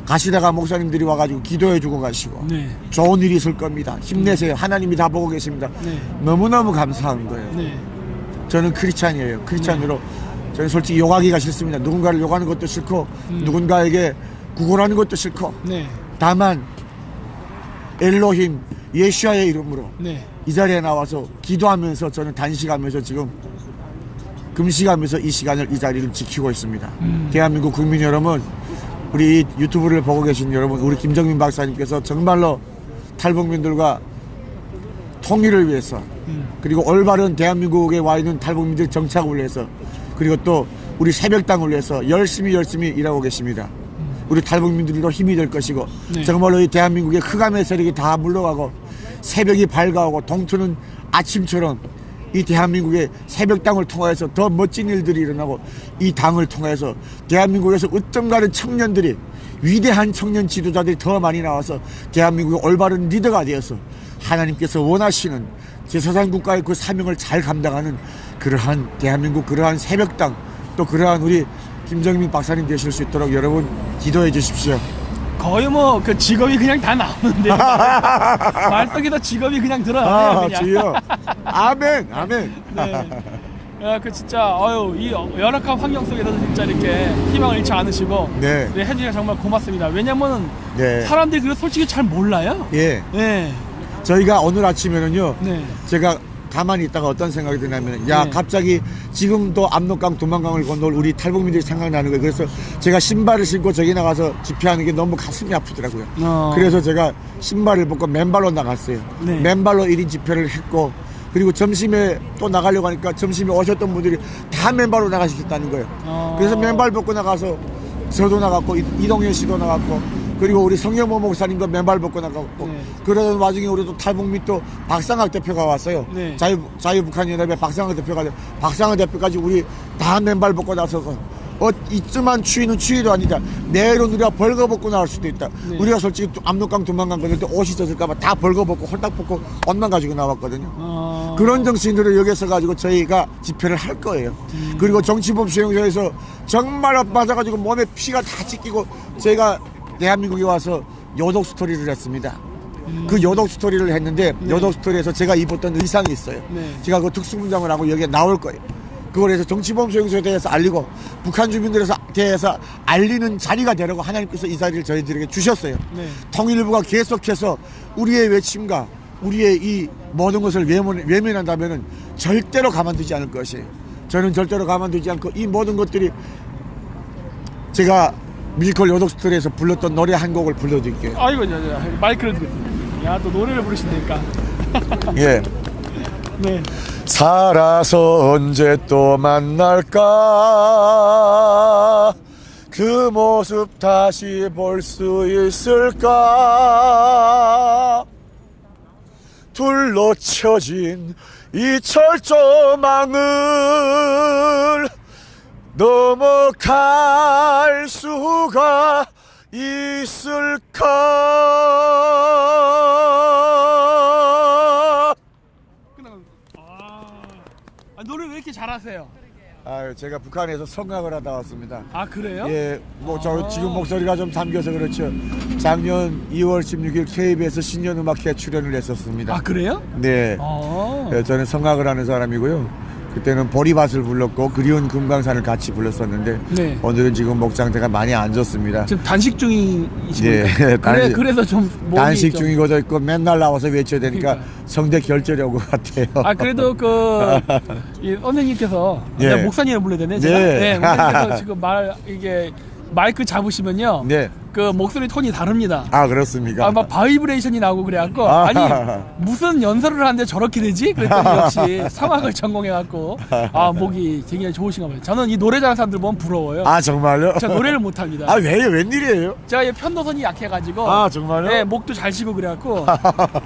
가시다가 목사님들이 와가지고 기도해 주고 가시고 네. 좋은 일이 있을 겁니다. 힘내세요. 하나님이 다 보고 계십니다. 네. 너무너무 감사한 거예요. 네. 저는 크리스찬이에요. 크리스찬으로 저는 솔직히 욕하기가 싫습니다. 누군가를 욕하는 것도 싫고 누군가에게 구걸하는 것도 싫고 네. 다만 엘로힘 예수아의 이름으로 네. 이 자리에 나와서 기도하면서 저는 단식하면서 지금 금식하면서 이 시간을 이 자리를 지키고 있습니다. 대한민국 국민 여러분, 우리 유튜브를 보고 계신 여러분, 우리 김정민 박사님께서 정말로 탈북민들과 통일을 위해서 그리고 올바른 대한민국에 와 있는 탈북민들 정착을 위해서 그리고 또 우리 새벽당을 위해서 열심히 일하고 계십니다. 우리 탈북민들도 힘이 될 것이고 네. 정말로 이 대한민국의 흑암의 세력이 다 물러가고 새벽이 밝아오고 동트는 아침처럼 이 대한민국의 새벽당을 통해서 더 멋진 일들이 일어나고 이 당을 통해서 대한민국에서 으뜸 가는 청년들이 위대한 청년 지도자들이 더 많이 나와서 대한민국의 올바른 리더가 되어서 하나님께서 원하시는 제사장 국가의 그 사명을 잘 감당하는 그러한 대한민국 그러한 새벽당 또 그러한 우리 김정민 박사님 되실 수 있도록 여러분 기도해 주십시오. 거의 뭐 그 직업이 그냥 다 나오는데 말속에도 직업이 그냥 들어가네요. 그냥. 주여. 아멘. 아멘. 네. 그 진짜 이 열악한 환경 속에서도 진짜 이렇게 희망을 잃지 않으시고 네. 해주셔서 정말 고맙습니다. 왜냐면은 네. 사람들이 그걸 솔직히 잘 몰라요. 예. 네. 저희가 오늘 아침에는요. 네. 제가 가만히 있다가 어떤 생각이 드냐면 야 네. 갑자기 지금도 압록강 두만강을 건널 우리 탈북민들이 생각나는 거예요. 그래서 제가 신발을 신고 저기 나가서 집회하는 게 너무 가슴이 아프더라고요. 그래서 제가 신발을 벗고 맨발로 나갔어요. 네. 맨발로 1인 집회를 했고 그리고 점심에 또 나가려고 하니까 점심에 오셨던 분들이 다 맨발로 나가시겠다는 거예요. 그래서 맨발 벗고 나가서 저도 나갔고 이동현 씨도 나갔고 그리고 우리 성경모 목사님도 맨발 벗고 나갔고 네. 그러던 와중에 우리도 탈북민 또 박상학 대표가 왔어요. 네. 자유북한연합의 박상학 대표가 박상학 대표까지 우리 다 맨발 벗고 나서서 이쯤한 추위는 추위도 아니다. 내일은 우리가 벌거벗고 나올 수도 있다. 네. 우리가 솔직히 압록강 두만강 건널 때 옷이 젖을까봐 다 벌거벗고 홀딱 벗고 옷만 가지고 나왔거든요. 그런 정신으로 여기서 가지고 저희가 집회를 할 거예요. 그리고 정치범 수용소에서 정말 맞아가지고 몸에 피가 다 찢기고 저희가 대한민국에 와서 요독 스토리를 했습니다. 그 요독 스토리를 했는데 네. 요독 스토리에서 제가 입었던 의상이 있어요. 네. 제가 그 특수분장을 하고 여기에 나올 거예요. 그걸 해서 정치범 수용소에 대해서 알리고 북한 주민들에 대해서 알리는 자리가 되라고 하나님께서 이 자리를 저희들에게 주셨어요. 네. 통일부가 계속해서 우리의 외침과 우리의 이 모든 것을 외면한다면 절대로 가만두지 않을 것이에요. 저는 절대로 가만두지 않고 이 모든 것들이 제가 뮤지컬 요독 스토리에서 불렀던 노래 한 곡을 불러드릴게요. 아이고, 마이크를 드렸습니다. 야, 또 노래를 부르신다니까. 예. 네. 살아서 언제 또 만날까 그 모습 다시 볼 수 있을까 둘로 쳐진 이 철조망을 넘어갈 수가 있을까? 노래 왜 이렇게 잘하세요? 제가 북한에서 성악을 하다 왔습니다. 아, 그래요? 예, 저 지금 목소리가 좀 잠겨서 그렇죠. 작년 2월 16일 KBS 신년음악회 출연을 했었습니다. 아, 그래요? 네. 저는 성악을 하는 사람이고요. 그때는 보리밭을 불렀고 그리운 금강산을 같이 불렀었는데 네. 오늘은 지금 목 상태가 많이 안 좋습니다. 지금 단식 중이십니까? 네, 그래서 좀 몸이 단식 좀... 중이고도 있고 맨날 나와서 외쳐야 되니까 그러니까. 성대 결절이 온 것 같아요. 아 그래도 이 선생님께서 네. 목사님을 불러야 되네 제가. 네. 네, 목사님께서 지금 이게 마이크 잡으시면요. 네. 그 목소리 톤이 다릅니다. 아 그렇습니까? 막 바이브레이션이 나오고 그래갖고 아니 무슨 연설을 하는데 저렇게 되지? 그랬더니 역시 성악을 전공해갖고 목이 굉장히 좋으신가 봐요. 저는 이 노래 잘하는 사람들 보면 부러워요. 아 정말요? 제가 노래를 못합니다. 아 왜요? 웬일이에요? 제가 이 편도선이 약해가지고 아 정말요? 네, 목도 잘 쉬고 그래갖고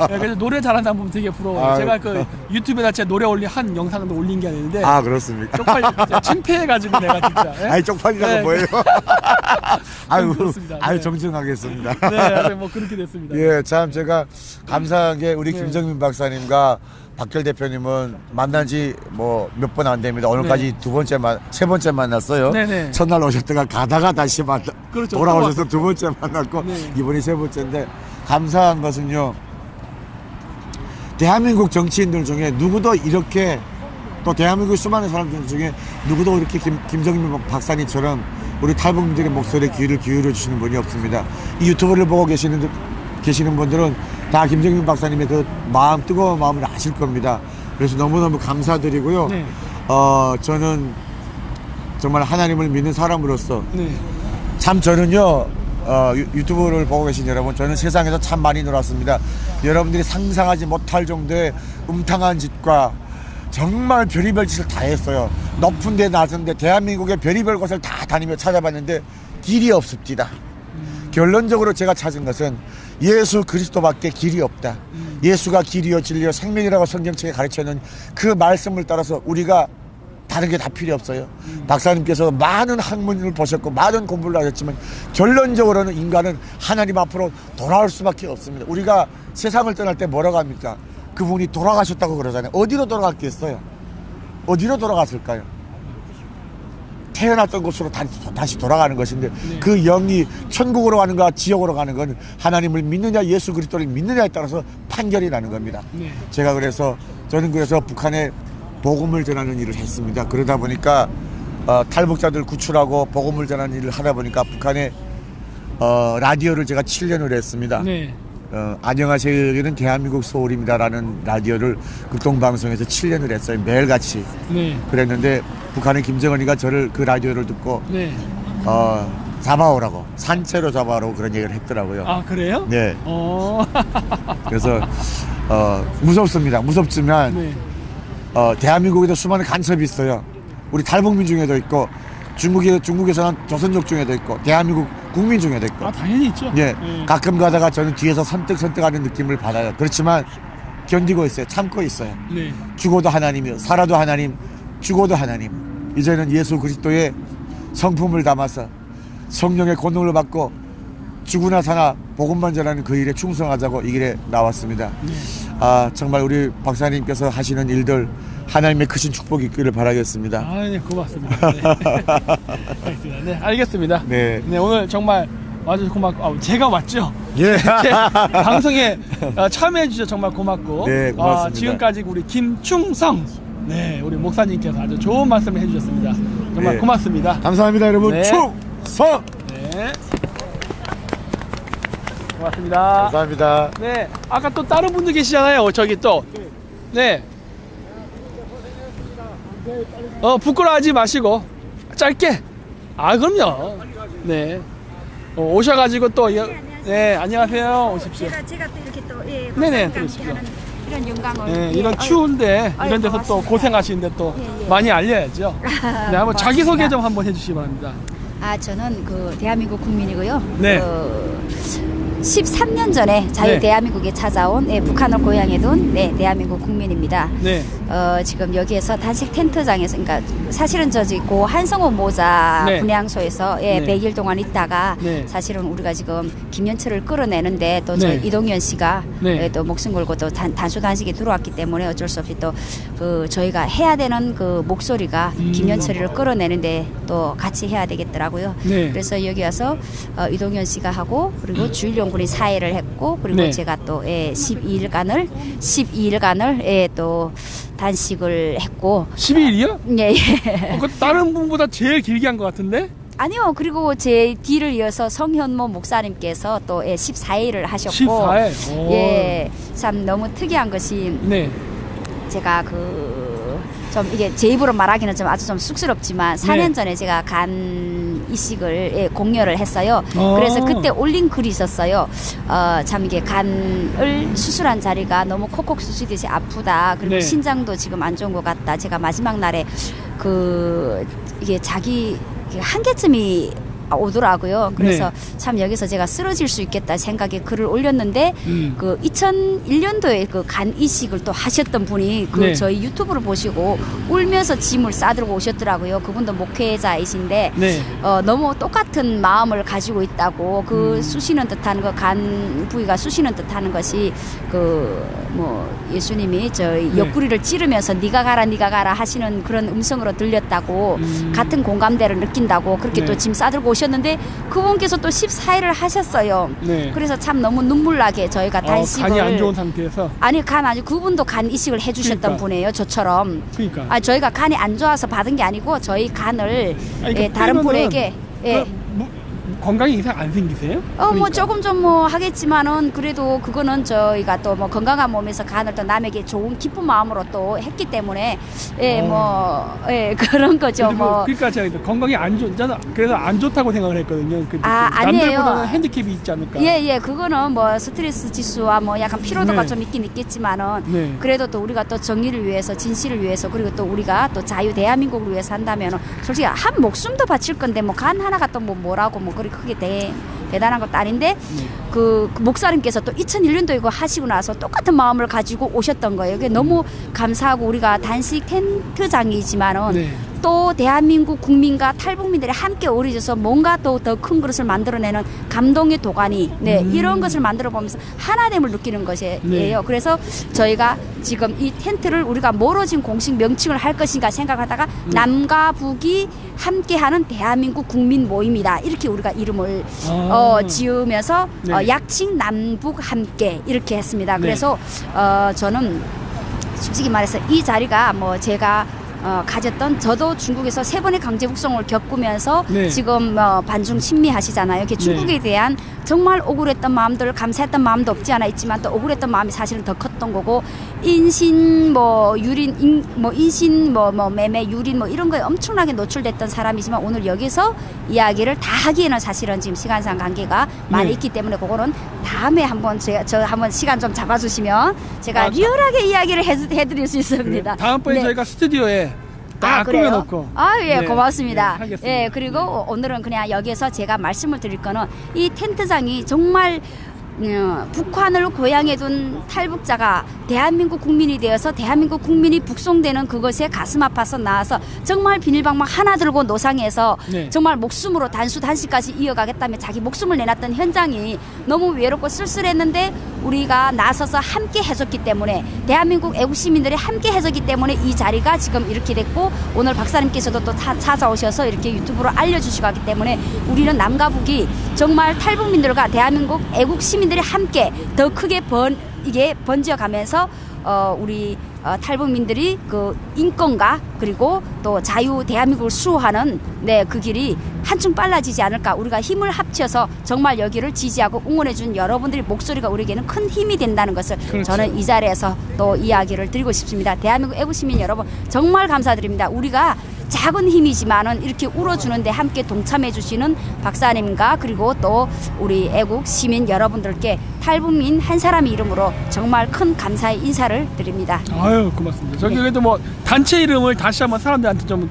네, 그래서 노래 잘하는 사람 보면 되게 부러워요. 제가 그 유튜브에다 제 노래 올린 한 영상도 올린 게 아닌데 아 그렇습니까? 창피해가지고 내가 진짜. 네? 아니 쪽팔리다가 네. 뭐예요? 아유 그렇습니다. 아유 네. 정정하겠습니다. 네, 뭐 그렇게 됐습니다. 예, 참 제가 감사한 게 우리 네. 김정민 박사님과 박결 대표님은 만난 지 뭐 몇 번 안 됩니다. 오늘까지 네. 세 번째 만났어요. 네네. 첫날 오셨다가 가다가 다시 그렇죠. 돌아오셔서 두 번째 만났고 네. 이번이 세 번째인데 감사한 것은요. 대한민국 정치인들 중에 누구도 이렇게 또 대한민국 수많은 사람들 중에 누구도 이렇게 김정민 박사님처럼 우리 탈북민들의 목소리에 귀를 기울여 주시는 분이 없습니다. 이 유튜브를 보고 계시는 분들은 다 김정민 박사님의 그 마음, 뜨거운 마음을 아실 겁니다. 그래서 너무너무 감사드리고요. 네. 저는 정말 하나님을 믿는 사람으로서 네. 참 저는요 유튜브를 보고 계신 여러분, 저는 세상에서 참 많이 놀았습니다. 여러분들이 상상하지 못할 정도의 음탕한 짓과 정말 별의별 짓을 다 했어요. 높은 데 낮은 데 대한민국의 별의별 곳을 다 다니며 찾아봤는데 길이 없습니다. 결론적으로 제가 찾은 것은 예수 그리스도밖에 길이 없다. 예수가 길이요 진리요 생명이라고 성경책에 가르쳐있는 그 말씀을 따라서 우리가 다른 게 다 필요 없어요. 박사님께서 많은 학문을 보셨고 많은 공부를 하셨지만 결론적으로는 인간은 하나님 앞으로 돌아올 수밖에 없습니다. 우리가 세상을 떠날 때 뭐라고 합니까? 그분이 돌아가셨다고 그러잖아요. 어디로 돌아갔겠어요? 어디로 돌아갔을까요? 태어났던 곳으로 다시 돌아가는 것인데 네. 그 영이 천국으로 가는가 지옥으로 가는 건 하나님을 믿느냐 예수 그리스도를 믿느냐에 따라서 판결이 나는 겁니다. 네. 저는 그래서 북한에 복음을 전하는 일을 했습니다. 그러다 보니까 탈북자들 구출하고 복음을 전하는 일을 하다 보니까 북한에 라디오를 제가 7년을 했습니다. 네. 안녕하세요 여기는 대한민국 서울입니다라는 라디오를 극동방송에서 7년을 했어요. 매일같이. 네. 그랬는데 북한의 김정은이가 저를 그 라디오를 듣고 네. 잡아오라고 산채로 잡아오라고 그런 얘기를 했더라고요. 아 그래요? 네. 그래서 무섭습니다. 무섭지만 네. 대한민국에도 수많은 간섭이 있어요. 우리 탈북민 중에도 있고 중국에서는 조선족 중에도 있고 대한민국 국민 중에도 있고. 아 당연히 있죠. 예. 가끔 가다가 저는 뒤에서 선택하는 느낌을 받아요. 그렇지만 견디고 있어요. 참고 있어요. 네. 죽어도 하나님이요 살아도 하나님, 죽어도 하나님. 이제는 예수 그리스도의 성품을 담아서 성령의 권능을 받고 죽으나 사나 복음만 전하는 그 일에 충성하자고 이 길에 나왔습니다. 네. 정말 우리 박사님께서 하시는 일들 하나님의 크신 축복이 있기를 바라겠습니다. 네, 고맙습니다. 네. 알겠습니다. 네, 알겠습니다. 네. 네, 오늘 정말 와주셔서 고맙고, 제가 왔죠? 예. 방송에 참여해 주셔서 정말 고맙고, 네, 고맙습니다. 지금까지 우리 김충성, 네, 우리 목사님께서 아주 좋은 말씀을 해주셨습니다. 정말 네. 고맙습니다. 감사합니다, 여러분. 네. 충성! 네. 고맙습니다. 감사합니다. 네, 아까 또 다른 분들 계시잖아요. 저기 또. 네. 부끄러워하지 마시고 짧게. 그럼요. 네. 오셔가지고 또 네, 안녕하세요. 오십시오. 제가 또 이렇게 또 네네, 들으십시오. 이런 영광을 네, 이런 추운데 이런 데서 또 고맙습니다. 고생하시는데 또 많이 알려야죠. 네, 한번 자기 소개 좀 한번 해주시기 바랍니다. 저는 그 대한민국 국민이고요. 네. 13년 전에 자유 네. 대한민국에 찾아온 북한을 고향에 둔 대한민국 국민입니다. 네. 지금 여기에서 단식 텐트장에서, 그러니까 사실은 고 한성호 모자 네. 분향소에서 네. 100일 동안 있다가 네. 사실은 우리가 지금 김연철을 끌어내는데 또 저 네. 이동현 씨가 네. 또 목숨 걸고 또 단수 단식이 들어왔기 때문에 어쩔 수 없이 또 그 저희가 해야 되는 그 목소리가 김연철이를 끌어내는데 또 같이 해야 되겠더라고요. 네. 그래서 여기 와서 이동현 씨가 하고 그리고 주일용 분이 사회를 했고 그리고 네. 제가 또 12일간을 또 단식을 했고 12일이요? 예. 그 다른 분보다 제일 길게 한 것 같은데? 아니요. 그리고 제 뒤를 이어서 성현모 목사님께서 또 14일을 하셨고 14일. 예. 참 너무 특이한 것이 네. 제가 좀 이게 제 입으로 말하기는 좀 아주 좀 쑥스럽지만 4년 전에 제가 간 이식을 공여를 했어요. 그래서 그때 올린 글이 있었어요. 참 이게 간을 수술한 자리가 너무 콕콕 쑤시듯이 아프다. 그리고 네. 신장도 지금 안 좋은 것 같다. 제가 마지막 날에 이게 자기 한계점이 오더라고요. 그래서 참 여기서 제가 쓰러질 수 있겠다 생각에 글을 올렸는데 2001년도에 그 간 이식을 또 하셨던 분이 네. 저희 유튜브를 보시고 울면서 짐을 싸들고 오셨더라고요. 그분도 목회자이신데 네. 너무 똑같은 마음을 가지고 있다고 쑤시는 듯한 간 부위가 쑤시는 듯하는 것이 예수님이 저희 네. 옆구리를 찌르면서 네가 가라 하시는 그런 음성으로 들렸다고 같은 공감대를 느낀다고 그렇게 네. 또 짐 싸들고 오셨는데 그분께서 또 14일을 하셨어요. 네. 그래서 참 너무 눈물나게 저희가 단식을 간이 안 좋은 상태에서. 아니 간 아주 그분도 간 이식을 해주셨던 그러니까. 분이에요. 저처럼. 그러니까. 저희가 간이 안 좋아서 받은 게 아니고 저희 간을 아니, 다른 분에게 건강에 이상 안 생기세요? 그러니까. 조금 좀 하겠지만은 그래도 그거는 저희가 또 건강한 몸에서 간을 또 남에게 좋은 기쁜 마음으로 또 했기 때문에 그런 거죠. 그러니까 제가 건강이 안 좋잖아. 그래서 안 좋다고 생각을 했거든요. 아니에요. 남들보다는 핸디캡이 있지 않을까. 그거는 스트레스 지수와 약간 피로도가 네. 좀 있긴 있겠지만은 네. 그래도 또 우리가 또 정의를 위해서 진실을 위해서 그리고 또 우리가 또 자유 대한민국을 위해서 한다면은 솔직히 한 목숨도 바칠 건데 간 하나가 또 뭐라고 그게 대단한 것도 아닌데 그 목사님께서 또 2001년도에 이거 하시고 나서 똑같은 마음을 가지고 오셨던 거예요. 그게 너무 감사하고 우리가 단식 텐트장이지만은 또 대한민국 국민과 탈북민들이 함께 어우러져서 뭔가 또 더 큰 그릇을 만들어내는 감동의 도가니 이런 것을 만들어 보면서 하나됨을 느끼는 것이에요. 그래서 저희가 지금 이 텐트를 우리가 뭐로 지금 공식 명칭을 할 것인가 생각하다가 남과 북이 함께하는 대한민국 국민 모임이다. 이렇게 우리가 이름을 지으면서 약칭 남북 함께 이렇게 했습니다. 그래서 저는 솔직히 말해서 이 자리가 제가 가졌던 저도 중국에서 3번의 강제 북송을 겪으면서 지금 반중 친미하시잖아요. 이렇게 중국에 대한 정말 억울했던 마음들, 감사했던 마음도 없지 않아 있지만 또 억울했던 마음이 사실은 더 컸던 거고 인신 유린 인신 매매 유린 이런 거에 엄청나게 노출됐던 사람이지만 오늘 여기서 이야기를 다 하기에는 사실은 지금 시간상 관계가 많이 있기 때문에 그거는 다음에 한번 저 한번 시간 좀 잡아주시면 제가 리얼하게 이야기를 해드릴 수 있습니다. 다음번에 저희가 스튜디오에 딱 꾸며놓고. 고맙습니다. 하겠습니다. 그리고 오늘은 그냥 여기에서 제가 말씀을 드릴 거는 이 텐트장이 정말 북한을 고향에 둔 탈북자가 대한민국 국민이 되어서 대한민국 국민이 북송되는 그것에 가슴 아파서 나와서 정말 비닐방망 하나 들고 노상에서 정말 목숨으로 단식까지 이어가겠다며 자기 목숨을 내놨던 현장이 너무 외롭고 쓸쓸했는데 우리가 나서서 함께 해줬기 때문에 대한민국 애국시민들이 함께 해줬기 때문에 이 자리가 지금 이렇게 됐고 오늘 박사님께서도 또 찾아오셔서 이렇게 유튜브로 알려주시고 하기 때문에 우리는 남과 북이 정말 탈북민들과 대한민국 애국시민들이 함께 더 크게 번져가면서 우리 탈북민들이 그 인권과 그리고 또 자유 대한민국을 수호하는 그 길이 한층 빨라지지 않을까. 우리가 힘을 합쳐서 정말 여기를 지지하고 응원해준 여러분들의 목소리가 우리에게는 큰 힘이 된다는 것을 저는 이 자리에서 또 이야기를 드리고 싶습니다. 대한민국 애국시민 여러분 정말 감사드립니다. 우리가 작은 힘이지만은 이렇게 울어주는데 함께 동참해 주시는 박사님과 그리고 또 우리 애국 시민 여러분들께 탈북민 한 사람의 이름으로 정말 큰 감사의 인사를 드립니다. 아유 고맙습니다. 저기 그래도 단체 이름을 다시 한번 사람들한테 좀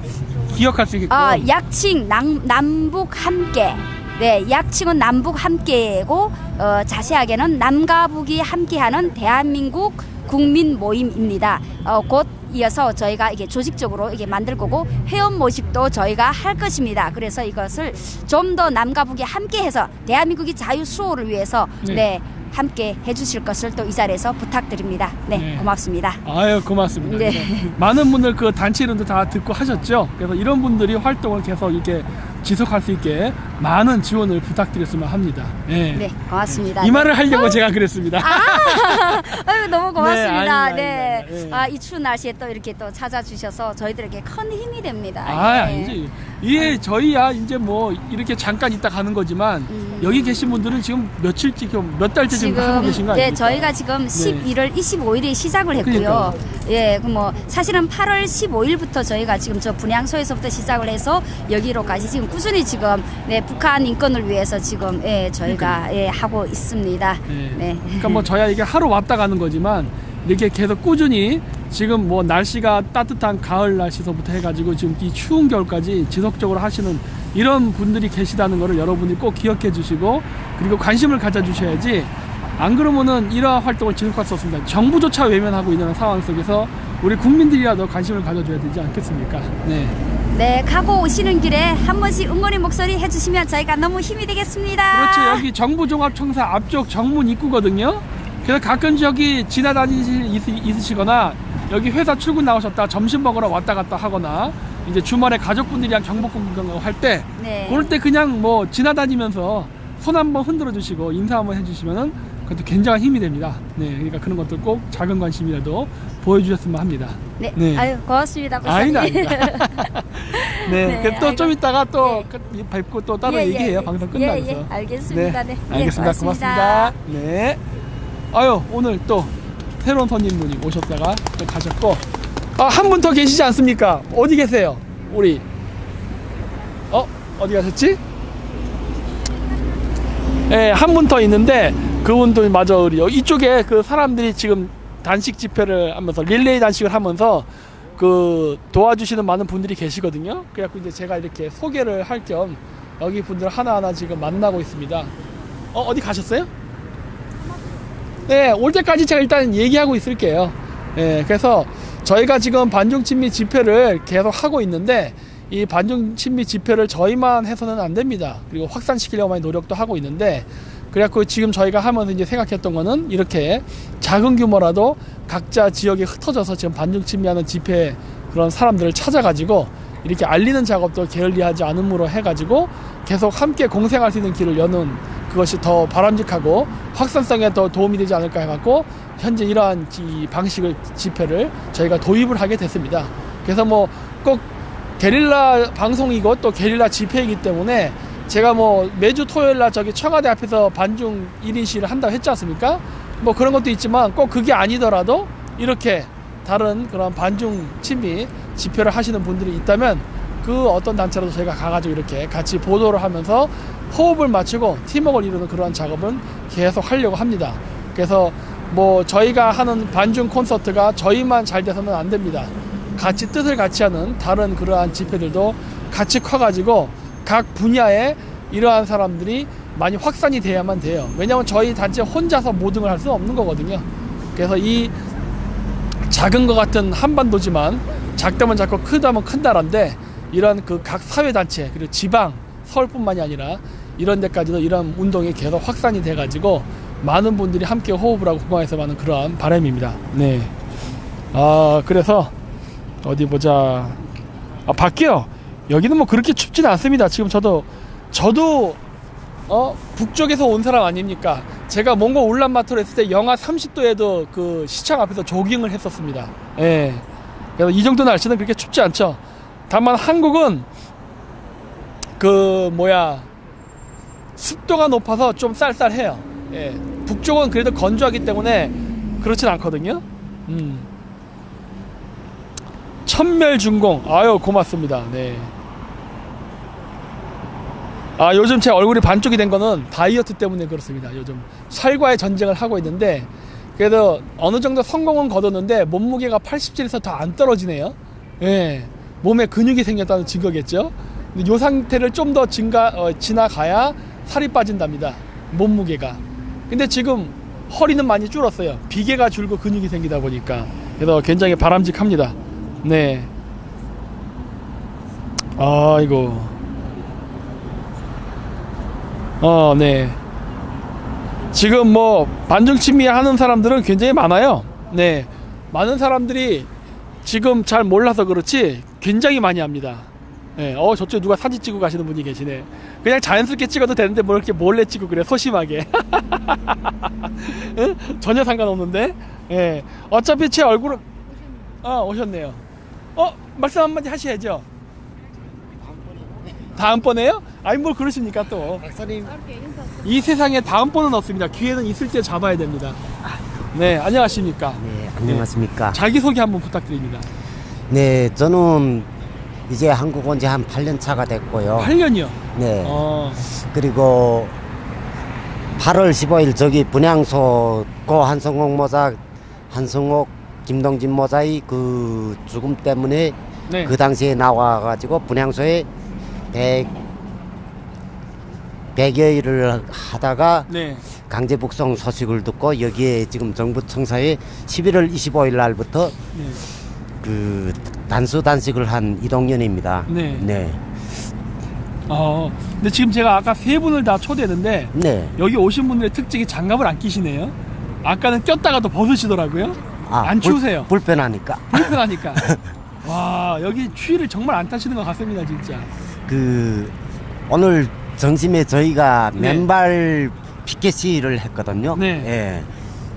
기억할 수 있게끔. 약칭 남북 함께. 약칭은 남북 함께고 자세하게는 남과 북이 함께하는 대한민국 국민 모임입니다. 곧 이어서 저희가 이게 조직적으로 이게 만들 거고 회원 모집도 저희가 할 것입니다. 그래서 이것을 좀 더 남과 북이 함께해서 대한민국의 자유 수호를 위해서 함께 해주실 것을 또 이 자리에서 부탁드립니다. 네, 네. 고맙습니다. 아유, 고맙습니다. 네. 많은 분들 그 단체 이름도 다 듣고 하셨죠. 그래서 이런 분들이 활동을 계속 이렇게 지속할 수 있게 많은 지원을 부탁드렸으면 합니다. 네, 네, 고맙습니다. 이 말을 하려고 제가 그랬습니다. 아유, 너무 고맙습니다. 네, 아닙니다, 아닙니다. 아, 이 추운 날씨에 또 이렇게 또 찾아주셔서 저희들에게 큰 힘이 됩니다. 아, 네. 아니지. 이게 저희야 이제 뭐 이렇게 잠깐 있다 가는 거지만 여기 계신 분들은 지금 며칠째, 몇 달째 지금 하고 계신 거 네, 아닙니까? 저희가 지금 11월 25일에 시작을 했고요. 그러니까요. 예, 그 뭐 사실은 8월 15일부터 저희가 지금 저 분향소에서부터 시작을 해서 여기로까지 지금 꾸준히 지금 네, 북한 인권을 위해서 지금 예, 저희가 예, 하고 있습니다. 네. 네. 그러니까 뭐 저야 이게 하루 왔다 가는 거지만 이렇게 계속 꾸준히 지금 뭐 날씨가 따뜻한 가을 날씨서부터 해가지고 지금 이 추운 겨울까지 지속적으로 하시는 이런 분들이 계시다는 것을 여러분이 꼭 기억해 주시고 그리고 관심을 가져 주셔야지 안 그러면은 이러한 활동을 지속할 수 없습니다. 정부조차 외면하고 있는 상황 속에서 우리 국민들이라도 관심을 가져줘야 되지 않겠습니까? 네. 네, 가고 오시는 길에 한 번씩 응원의 목소리 해주시면 저희가 너무 힘이 되겠습니다. 그렇죠. 여기 정부종합청사 앞쪽 정문 입구거든요. 그래서 가끔 저기 있으시거나 여기 회사 출근 나오셨다 점심 먹으러 왔다 갔다 하거나 이제 주말에 가족분들이랑 경복궁 할 때 네. 그럴 때 그냥 뭐 지나다니면서 손 한번 흔들어 주시고 인사 한번 해주시면은 그것도 굉장한 힘이 됩니다. 네, 그러니까 그런 것들 꼭 작은 관심이라도 보여주셨으면 합니다. 네, 네. 아유 고맙습니다. 박사님. 아니다. 네, 네, 또 좀 이따가 또 네. 뵙고 또 따로 예, 얘기해요. 예. 방송 끝나면서. 예, 예, 알겠습니다. 네, 알겠습니다. 고맙습니다. 네. 아유, 오늘 또 새로운 손님분이 오셨다가 또 가셨고, 한 분 더 계시지 않습니까? 어디 계세요? 우리 어디 가셨지? 네, 한 분 더 있는데 그분도 마저 우리 이쪽에 그 사람들이 지금 단식 집회를 하면서 릴레이 단식을 하면서 그 도와주시는 많은 분들이 계시거든요. 그래갖고 이제 제가 이렇게 소개를 할 겸 여기 분들 하나하나 지금 만나고 있습니다. 어디 가셨어요? 네, 올 때까지 제가 일단 얘기하고 있을게요. 네, 그래서 저희가 지금 반중친미 집회를 계속 하고 있는데 이 반중친미 집회를 저희만 해서는 안 됩니다. 그리고 확산시키려고 많이 노력도 하고 있는데 그래갖고 지금 저희가 하면서 이제 생각했던 거는 이렇게 작은 규모라도 각자 지역에 흩어져서 지금 반중친미하는 집회 그런 사람들을 찾아가지고 이렇게 알리는 작업도 게을리하지 않음으로 해가지고 계속 함께 공생할 수 있는 길을 여는 그것이 더 바람직하고 확산성에 더 도움이 되지 않을까 해갖고 현재 이러한 이 방식을 집회를 저희가 도입을 하게 됐습니다. 그래서 뭐 꼭 게릴라 방송이고 또 게릴라 집회이기 때문에 제가 뭐 매주 토요일날 저기 청와대 앞에서 반중 1인 시위를 한다고 했지 않습니까? 뭐 그런 것도 있지만 꼭 그게 아니더라도 이렇게 다른 그런 반중 친미 집회를 하시는 분들이 있다면 그 어떤 단체라도 저희가 가가지고 이렇게 같이 보도를 하면서 호흡을 맞추고 팀워크를 이루는 그런 작업은 계속 하려고 합니다. 그래서 뭐 저희가 하는 반중 콘서트가 저희만 잘 돼서는 안 됩니다. 같이 뜻을 같이 하는 다른 그러한 집회들도 같이 커가지고 각 분야에 이러한 사람들이 많이 확산이 돼야만 돼요. 왜냐하면 저희 단체 혼자서 모든 걸 할 수 없는 거거든요. 그래서 이 작은 것 같은 한반도지만 작다면 작고 크다면 큰 나라인데 이런 그 각 사회단체 그리고 지방 서울뿐만이 아니라 이런 데까지도 이런 운동이 계속 확산이 돼가지고 많은 분들이 함께 호흡을 하고 공감해서 하는 그러한 바람입니다. 네. 그래서 어디 보자. 밖에요. 여기는 뭐 그렇게 춥지는 않습니다. 지금 저도 북쪽에서 온 사람 아닙니까? 제가 몽골 울란바토르 했을 때 영하 30도에도 그 시청 앞에서 조깅을 했었습니다. 예. 그래서 이 정도 날씨는 그렇게 춥지 않죠. 다만 한국은 습도가 높아서 좀 쌀쌀해요. 예. 북쪽은 그래도 건조하기 때문에 그렇진 않거든요. 천멸준공. 아유, 고맙습니다. 네. 요즘 제 얼굴이 반쪽이 된 거는 다이어트 때문에 그렇습니다. 요즘 살과의 전쟁을 하고 있는데 그래도 어느 정도 성공은 거뒀는데 몸무게가 87에서 더 안 떨어지네요. 예. 몸에 근육이 생겼다는 증거겠죠. 근데 이 상태를 좀 더 지나가야 살이 빠진답니다. 몸무게가. 근데 지금 허리는 많이 줄었어요. 비계가 줄고 근육이 생기다 보니까. 그래서 굉장히 바람직합니다. 네. 아이고. 네. 지금 뭐 반중친미 하는 사람들은 굉장히 많아요. 네, 많은 사람들이 지금 잘 몰라서 그렇지 굉장히 많이 합니다. 네, 저쪽에 누가 사진 찍고 가시는 분이 계시네. 그냥 자연스럽게 찍어도 되는데 뭐 이렇게 몰래 찍고 그래, 소심하게. 응? 전혀 상관없는데. 네, 어차피 제 얼굴은 오셨네요. 말씀 한마디 하셔야죠. 다음번에요? 아니 뭘 그러십니까 또. 박사님. 이 세상에 다음번은 없습니다. 기회는 있을 때 잡아야 됩니다. 네, 안녕하십니까. 네, 안녕하십니까. 자기소개 한번 부탁드립니다. 네, 저는 이제 한국 온 지 한 8년 차가 됐고요. 8년이요? 네. 그리고 8월 15일 저기 분향소 고 한성옥 김동진 모자의 그 죽음 때문에 네. 그 당시에 나와가지고 분향소에 100여일을 하다가 네. 강제 북송 소식을 듣고 여기에 지금 정부 청사에 11월 25일 날부터 네. 그 단수 단식을 한 이동연입니다. 네. 네. 근데 지금 제가 아까 세 분을 다 초대했는데 네. 여기 오신 분들의 특징이 장갑을 안 끼시네요. 아까는 꼈다가도 벗으시더라고요. 안 추우세요? 불편하니까. 불편하니까. 와, 여기 추위를 정말 안 타시는 것 같습니다, 진짜. 그 오늘 점심에 저희가 네. 맨발 피켓 시위를 했거든요. 네. 예.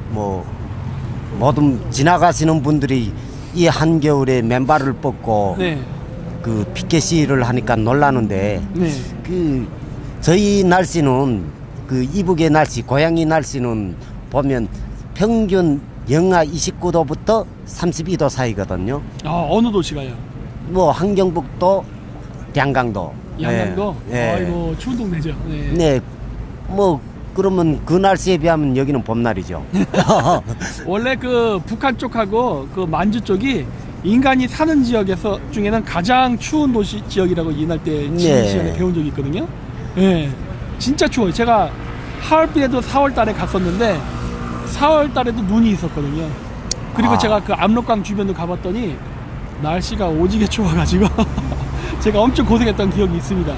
뭐 모든 지나가시는 분들이 이 한겨울에 맨발을 뻗고 네. 그 피켓 시위를 하니까 놀라는데 네. 그 저희 날씨는 그 이북의 날씨, 고양이 날씨는 보면 평균 영하 29도부터 32도 사이거든요. 어느 도시가요? 뭐 한경북도, 양강도. 양강도? 네. 아이고, 추운 동네죠. 네. 네. 뭐 그러면 그 날씨에 비하면 여기는 봄날이죠. 원래 그 북한 쪽하고 그 만주 쪽이 인간이 사는 지역에서 중에는 가장 추운 도시 지역이라고 옛날 때 지리 시간에 배운 적이 있거든요. 예, 네. 진짜 추워요. 제가 하얼빈에도 4월 달에 갔었는데 4월 달에도 눈이 있었거든요. 그리고 제가 그 압록강 주변도 가봤더니 날씨가 오지게 추워가지고 제가 엄청 고생했던 기억이 있습니다.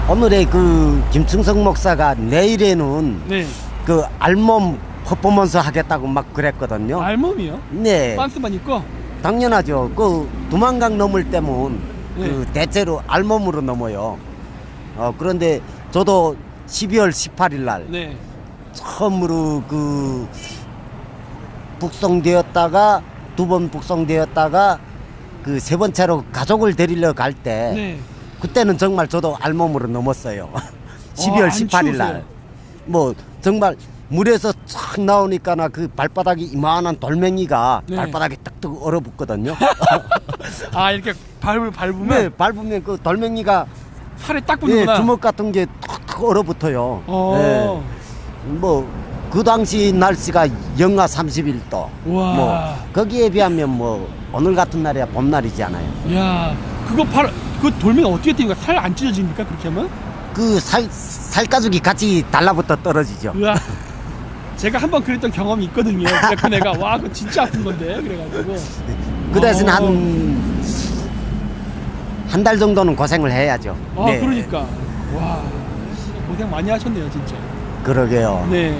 오늘의 그 김충성 목사가 내일에는 네. 그 알몸 퍼포먼스 하겠다고 막 그랬거든요. 알몸이요? 네. 반스만 입고? 당연하죠. 그 두만강 넘을 때면 네. 그 대체로 알몸으로 넘어요. 그런데 저도 12월 18일 날 네. 처음으로 그 북송되었다가 두 번 북송되었다가 그 세 번째로 가족을 데리러 갈 때 네. 그때는 정말 저도 알몸으로 넘었어요. 12월 18일 날. 뭐 정말 물에서 쫙 나오니까나 그 발바닥이 이만한 돌멩이가 네. 발바닥에 뚝뚝 얼어붙거든요. 이렇게 밟으면? 네, 밟으면 그 돌멩이가 살에 딱 붙는구나. 주먹 같은 게 툭툭 얼어붙어요. 네. 뭐 그 당시 날씨가 영하 31도. 와. 뭐 거기에 비하면 뭐 오늘 같은 날이야 봄날이지 않아요. 야, 그 돌멩이 어떻게 뛰니까 살 안 찢어집니까 그렇게 하면? 그 살가죽이 같이 달라붙어 떨어지죠. 으아. 제가 한번 그랬던 경험이 있거든요. 그래서 내가 와, 그거 진짜 아픈 건데 그래가지고. 그 대신 한 달 정도는 고생을 해야죠. 네. 그러니까 와, 고생 많이 하셨네요 진짜. 그러게요. 네.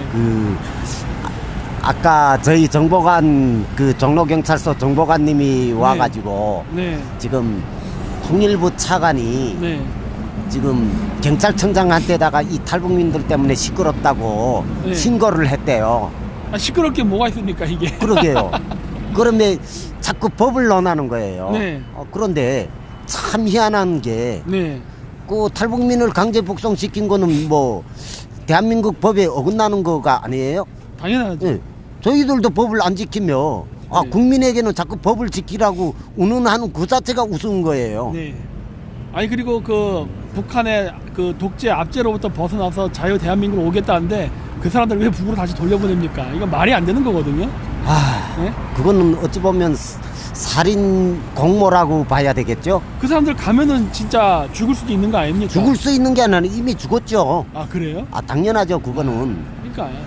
아까 저희 정보관 그 종로경찰서 정보관님이 와가지고 네. 지금 통일부 차관이 네. 지금 경찰청장한테다가 이 탈북민들 때문에 시끄럽다고 네. 신고를 했대요. 시끄럽게 뭐가 있습니까 이게? 그러게요. 그런데 자꾸 법을 논하는 거예요. 네. 그런데 참 희한한 게 네. 그 탈북민을 강제 북송시킨 거는 뭐 대한민국 법에 어긋나는 거가 아니에요? 당연하죠. 네. 저희들도 법을 안 지키며 네. 국민에게는 자꾸 법을 지키라고 운운하는 그 자체가 우스운 거예요. 네. 그리고 그 북한의 그 독재 압제로부터 벗어나서 자유 대한민국으로 오겠다는데 그 사람들 왜 북으로 다시 돌려보냅니까? 이건 말이 안 되는 거거든요. 네? 그거는 어찌 보면 살인 공모라고 봐야 되겠죠? 그 사람들 가면은 진짜 죽을 수도 있는 거 아닙니까? 죽을 수 있는 게 아니라 이미 죽었죠. 그래요? 당연하죠. 그거는. 그러니까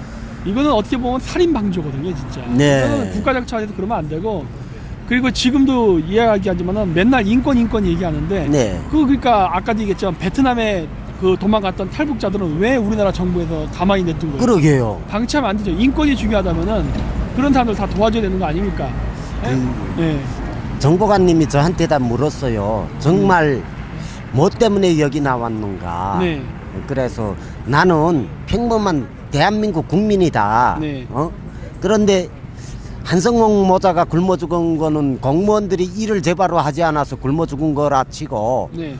이거는 어떻게 보면 살인 방조거든요, 진짜. 네. 이거는 국가적 차원에서 그러면 안 되고. 그리고 지금도 이야기하지만은 맨날 인권 얘기하는데. 네. 그러니까 아까도 얘기했지만 베트남의 그 도망갔던 탈북자들은 왜 우리나라 정부에서 가만히 냅둔 거예요? 그러게요. 방치하면 안 되죠. 인권이 중요하다면은 그런 사람들 다 도와줘야 되는 거 아닙니까? 네. 정보관님이 저한테 다 물었어요. 정말 뭐 때문에 여기 나왔는가. 네. 그래서 나는 평범한 대한민국 국민이다. 네. 그런데 한성홍 모자가 굶어 죽은 거는 공무원들이 일을 제대로 하지 않아서 굶어 죽은 거라 치고 네.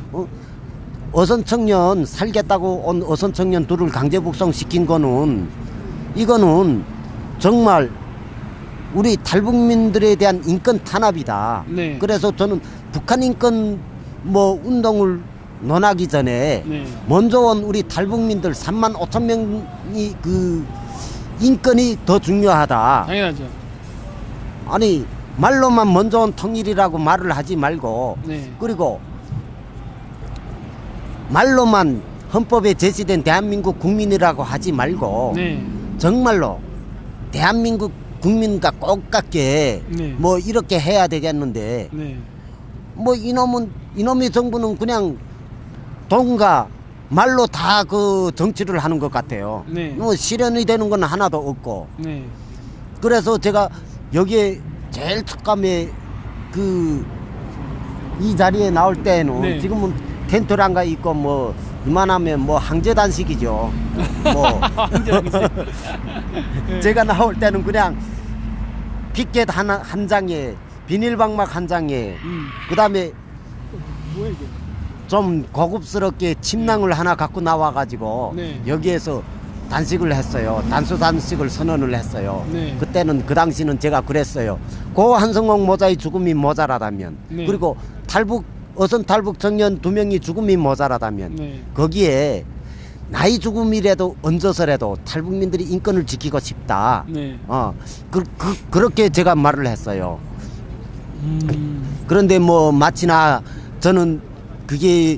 어선 청년 살겠다고 온 어선 청년 둘을 강제 북송시킨 거는 이거는 정말 우리 탈북민들에 대한 인권 탄압이다. 네. 그래서 저는 북한 인권 운동을 논하기 전에 네. 먼저 온 우리 탈북민들 3만 5천 명이 그 인권이 더 중요하다. 당연하죠. 아니 말로만 먼저 온 통일이라고 말을 하지 말고 네. 그리고 말로만 헌법에 제시된 대한민국 국민이라고 하지 말고 네. 정말로 대한민국 국민과 똑같게 네. 이렇게 해야 되겠는데 네. 이놈의 정부는 그냥 돈과 말로 다 그 정치를 하는 것 같아요. 네. 실현이 되는 건 하나도 없고. 네. 그래서 제가 여기에 제일 특감에 이 자리에 나올 때는 네. 지금은 텐트랑가 있고 이만하면 항제단식이죠. 제가 나올 때는 그냥 피켓 한 장에 비닐방막 한 장에 그다음에 뭐야 이게? 좀 고급스럽게 침낭을 하나 갖고 나와가지고 네. 여기에서 단식을 했어요. 단수 단식을 선언을 했어요. 네. 그때는 그 당시는 제가 그랬어요. 고 한성홍 모자의 죽음이 모자라다면 네. 그리고 어선 탈북 청년 2명이 죽음이 모자라다면 네. 거기에 나이 죽음이라도 얹어서라도 탈북민들이 인권을 지키고 싶다. 네. 그렇게 제가 말을 했어요. 그런데 마치나 저는 그게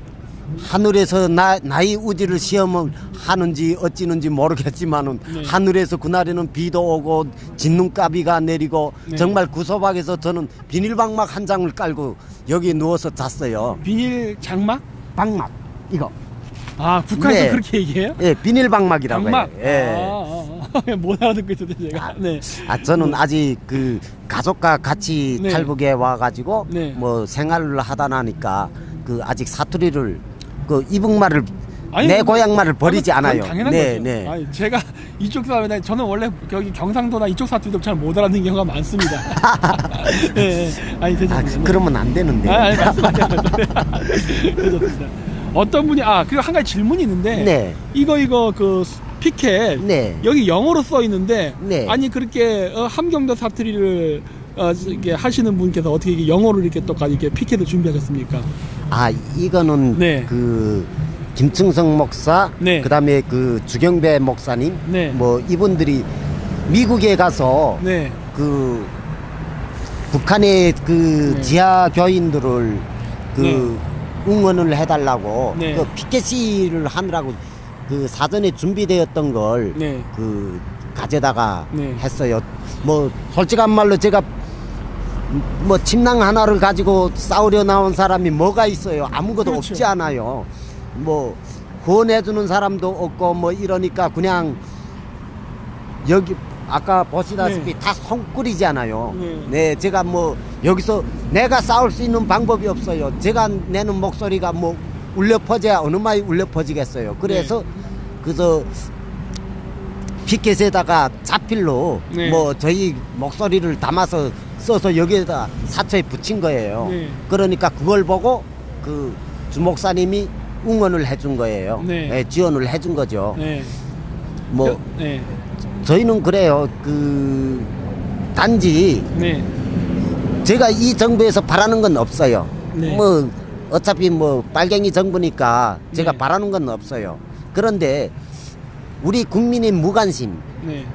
하늘에서 나이 우지를 시험을 하는지 어찌는지 모르겠지만은 네. 하늘에서 그날에는 비도 오고 진눈가비가 내리고 네. 정말 구소박에서 저는 비닐방막 한 장을 깔고 여기 누워서 잤어요. 비닐 장막? 방막 이거. 아 북한에서 네. 그렇게 얘기해요? 예, 비닐방막이라고 장막. 해요. 예. 못 알아듣고 있었는데 제가. 네. 저는 아직 그 가족과 같이 네. 탈북에 와가지고 네. 생활을 하다 나니까 아직 사투리를 이북말을 아니, 내 고향말을 버리지 그건 않아요. 당연한 네, 거죠. 네. 아니, 제가 이쪽 사람인데 저는 원래 여기 경상도나 이쪽 사투리도 잘 못 알아듣는 경우가 많습니다. 네, 네. 아니 괜찮습니다. 그러면 안 되는데. 아니 말씀하세요. 괜찮습니다. 어떤 분이 그리고 한 가지 질문이 있는데 네. 이거 그 피켓 네. 여기 영어로 써 있는데 네. 아니 그렇게 함경도 사투리를 이렇게 하시는 분께서 어떻게 이게 영어로 이렇게 또 이렇게 피켓을 준비하셨습니까? 이거는 네. 김충성 목사, 네. 그다음에 주경배 목사님, 네. 이분들이 미국에 가서 네. 북한의 네. 지하 교인들을 네. 응원을 해달라고 네. 피켓시를 하느라고 사전에 준비되었던 걸 네. 가져다가 네. 했어요. 솔직한 말로 제가 침낭 하나를 가지고 싸우려 나온 사람이 뭐가 있어요? 아무것도 그렇죠. 없지 않아요. 후원해주는 사람도 없고 이러니까 그냥 여기 아까 보시다시피 네. 다 손꿀이잖아요. 네. 네, 제가 여기서 내가 싸울 수 있는 방법이 없어요. 제가 내는 목소리가 울려 퍼져야 어느 마이 울려 퍼지겠어요. 그래서 그래서 피켓에다가 자필로 네. 저희 목소리를 담아서 써서 여기에다 사초에 붙인 거예요. 네. 그러니까 그걸 보고 주 목사님이 응원을 해준 거예요. 네. 네, 지원을 해준 거죠. 네. 네. 저희는 그래요. 단지 네. 제가 이 정부에서 바라는 건 없어요. 네. 어차피 빨갱이 정부니까 제가 네. 바라는 건 없어요. 그런데 우리 국민의 무관심, 네.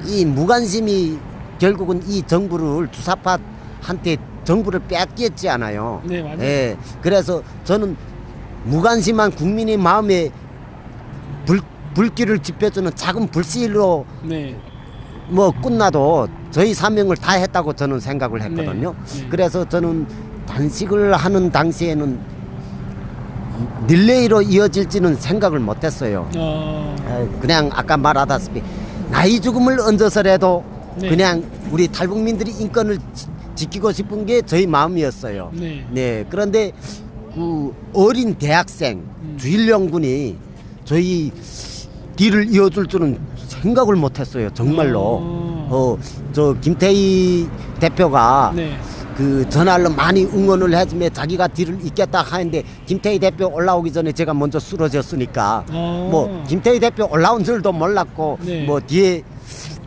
이 무관심이 결국은 이 정부를 주사파한테 정부를 뺏겼지 않아요. 네, 맞아요. 예, 그래서 저는 무관심한 국민의 마음에 불길을 지펴주는 작은 불씨로 네. 끝나도 저희 사명을 다 했다고 저는 생각을 했거든요. 네. 네. 그래서 저는 단식을 하는 당시에는 릴레이로 이어질지는 생각을 못했어요. 그냥 아까 말하다시피 나이 죽음을 얹어서라도 네. 그냥 우리 탈북민들이 인권을 지키고 싶은 게 저희 마음이었어요. 네. 네. 그런데 그 어린 대학생 주일영 군이 저희 뒤를 이어줄 줄은 생각을 못했어요. 정말로. 저 김태희 대표가 네. 그 전화로 많이 응원을 해주며 자기가 뒤를 잇겠다 하는데 김태희 대표 올라오기 전에 제가 먼저 쓰러졌으니까 뭐 김태희 대표 올라온 줄도 몰랐고 네. 뭐 뒤에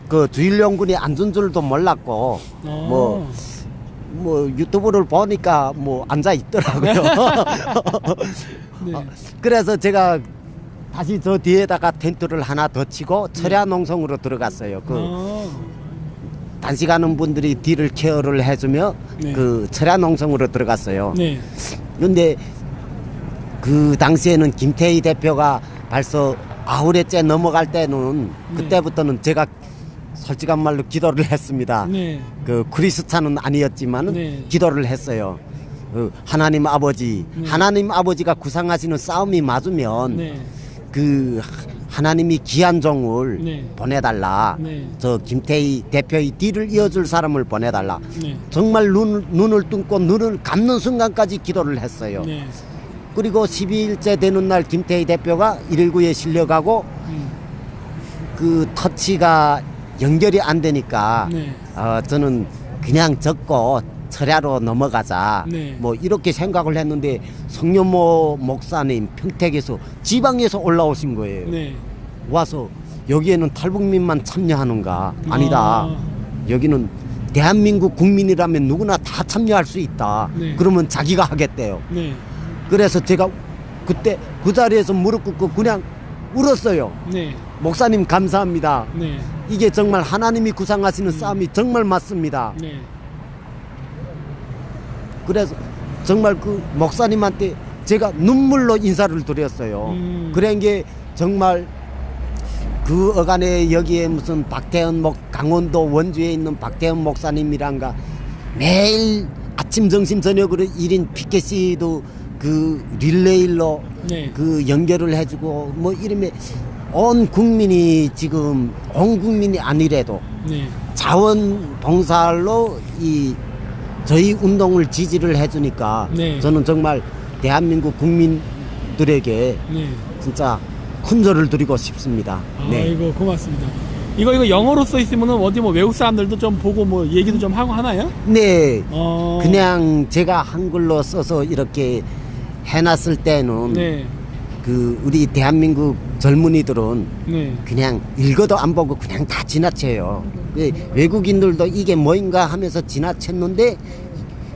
그 주일영 군이 앉은 줄도 몰랐고 뭐 유튜브를 보니까 뭐 앉아 있더라고요. 네. 그래서 제가 다시 저 뒤에다가 텐트를 하나 더 치고 철야 농성으로 들어갔어요. 그 단식하는 분들이 뒤를 케어를 해주며 네. 그 철야 농성으로 들어갔어요. 네. 그런데 그 당시에는 김태희 대표가 벌써 아우레째 넘어갈 때는 그때부터는 제가 솔직한 말로 기도를 했습니다. 네. 그 크리스찬은 아니었지만 네. 기도를 했어요. 하나님 아버지, 하나님 아버지가 구상하시는 싸움이 맞으면 네. 그 하나님이 귀한 종을 네. 보내달라. 네. 저 김태희 대표의 뒤를 이어줄 사람을 보내달라. 네. 정말 눈을 뚫고 눈을 감는 순간까지 기도를 했어요. 네. 그리고 12일째 되는 날 김태희 대표가 119에 실려가고 그 터치가 연결이 안 되니까 네. 저는 그냥 적고 철야로 넘어가자. 네. 뭐 이렇게 생각을 했는데 성녀모 목사님 평택에서 지방에서 올라오신 거예요. 네. 와서 여기에는 탈북민만 참여하는가? 아니다. 아. 여기는 대한민국 국민이라면 누구나 다 참여할 수 있다. 네. 그러면 자기가 하겠대요. 네. 그래서 제가 그때 그 자리에서 무릎 꿇고 그냥 울었어요. 네. 목사님 감사합니다. 네. 이게 정말 하나님이 구상하시는 싸움이 정말 맞습니다. 네. 그래서 정말 그 목사님한테 제가 눈물로 인사를 드렸어요. 그런 게 정말 그 어간에 여기에 무슨 박태현 강원도 원주에 있는 박태현 목사님이란가 매일 아침 점심 저녁으로 1인 피켓시도 그 릴레이로 네. 그 연결을 해주고 뭐 이러면 온 국민이 지금 온 국민이 아니래도 네. 자원봉사로 이 저희 운동을 지지를 해주니까 네. 저는 정말 대한민국 국민들에게 네. 진짜 큰 절을 드리고 싶습니다. 네. 이거 고맙습니다. 이거 영어로 써 있으면은 어디 뭐 외국 사람들도 좀 보고 뭐 얘기도 좀 하고 하나요? 네. 그냥 제가 한글로 써서 이렇게 해놨을 때는 네. 그 우리 대한민국 젊은이들은 네. 그냥 읽어도 안 보고 그냥 다 지나쳐요. 외국인들도 이게 뭐인가 하면서 지나쳤는데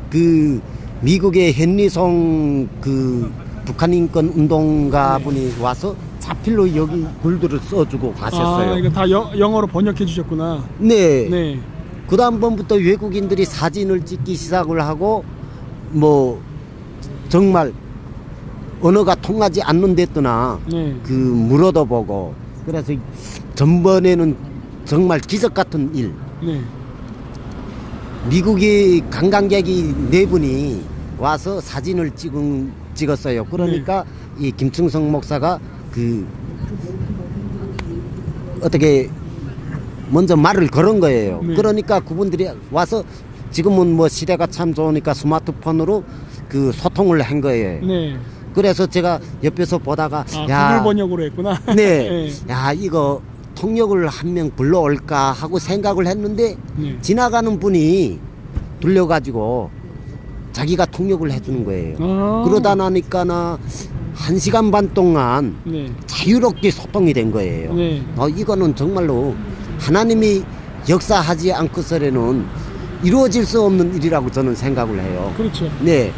그 미국의 헨리송 그 북한 인권 운동가 분이 와서 자필로 여기 글들을 써주고 가셨어요. 이거 다 영어로 번역해 주셨구나. 네. 네. 그 다음번부터 외국인들이 사진을 찍기 시작을 하고 뭐 정말 언어가 통하지 않는 데떠나 네. 그 물어도 보고 그래서 전번에는 정말 기적 같은 일. 네. 미국의 관광객이 4분이 와서 사진을 찍었어요. 그러니까 이 김충성 목사가 그 어떻게 먼저 말을 걸은 거예요. 네. 그러니까 그분들이 와서 지금은 뭐 시대가 참 좋으니까 스마트폰으로 그 소통을 한 거예요. 네. 그래서 제가 옆에서 보다가 구글 번역으로 했구나. 네. 야, 이거 통역을 한 명 불러올까 하고 생각을 했는데 네. 지나가는 분이 들려가지고 자기가 통역을 해주는 거예요. 그러다 나니까 1시간 반 동안 네. 자유롭게 소통이 된 거예요. 네. 이거는 정말로 하나님이 역사하지 않고서는 이루어질 수 없는 일이라고 저는 생각을 해요. 그렇죠. 네.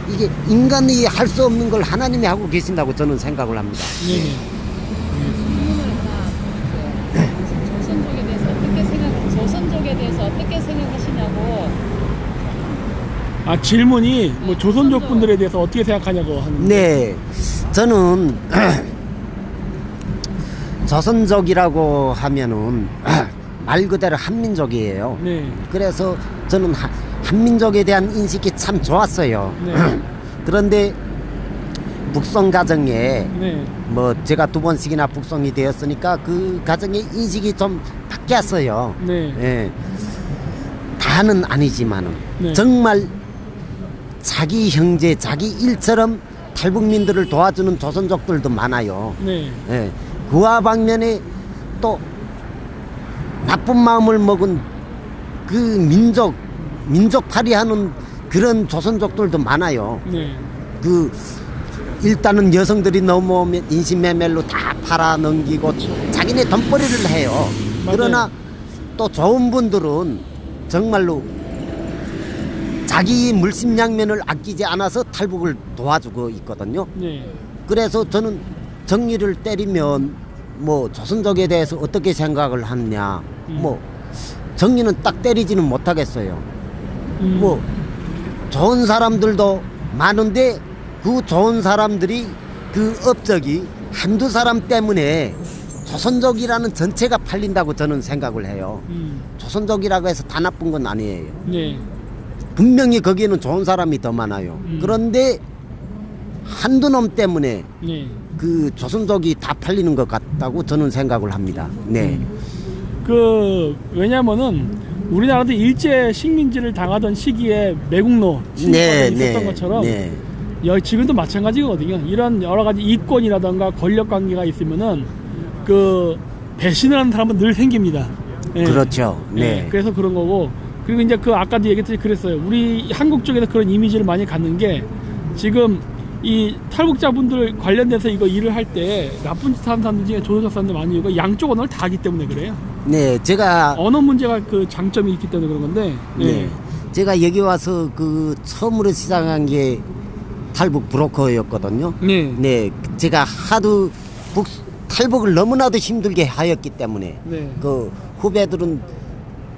이게 인간이 할 수 없는 걸 하나님이 하고 계신다고 저는 생각을 합니다. 네. 조선족에 대해서 어떻게 생각하시냐고. 질문이 뭐 조선족 분들에 대해서 어떻게 생각하냐고 하는. 네. 저는 조선족이라고 하면은 말 그대로 한민족이에요. 네. 그래서 저는 한민족에 대한 인식이 참 좋았어요. 네. 그런데 북송 가정에 네. 뭐 제가 2번씩이나 북송이 되었으니까 그 가정의 인식이 좀 바뀌었어요. 네. 예. 다는 아니지만은 네. 정말 자기 형제, 자기 일처럼 탈북민들을 도와주는 조선족들도 많아요. 네. 예. 그와 반면에 또 나쁜 마음을 먹은 그 민족탈이하는 그런 조선족들도 많아요. 네. 그 일단은 여성들이 넘어오면 인신매매로 다 팔아 넘기고 자기네 돈벌이를 해요. 맞아요. 그러나 또 좋은 분들은 정말로 자기 물심양면을 아끼지 않아서 탈북을 도와주고 있거든요. 네. 그래서 저는 정리를 때리면 뭐 조선족에 대해서 어떻게 생각을 하느냐, 뭐 정리는 딱 때리지는 못하겠어요. 뭐 좋은 사람들도 많은데 그 좋은 사람들이 그 업적이 한두 사람 때문에 조선족이라는 전체가 팔린다고 저는 생각을 해요. 조선족이라고 해서 다 나쁜 건 아니에요. 네. 분명히 거기에는 좋은 사람이 더 많아요. 그런데 한두 놈 때문에 네. 그 조선족이 다 팔리는 것 같다고 저는 생각을 합니다. 네. 왜냐면은 우리나라도 일제 식민지를 당하던 시기에 매국노 진입이 있었던 것처럼 지금도 마찬가지거든요. 이런 여러 가지 이권이라던가 권력 관계가 있으면은 그 배신을 하는 사람은 늘 생깁니다. 네. 그렇죠. 네. 그래서 그런 거고, 그리고 이제 그 아까도 얘기했듯이 그랬어요. 우리 한국 쪽에서 그런 이미지를 많이 갖는 게 지금 이 탈북자분들 관련돼서 이거 일을 할 때 나쁜 짓 하는 사람들 중에 조선족 사람들 많이 있고 양쪽 언어를 다 하기 때문에 그래요. 네, 제가 언어 문제가 그 장점이 있기 때문에 그런 건데. 네. 제가 여기 와서 그 처음으로 시작한 게 탈북 브로커였거든요. 네. 네, 제가 하도 탈북을 너무나도 힘들게 하였기 때문에 네. 그 후배들은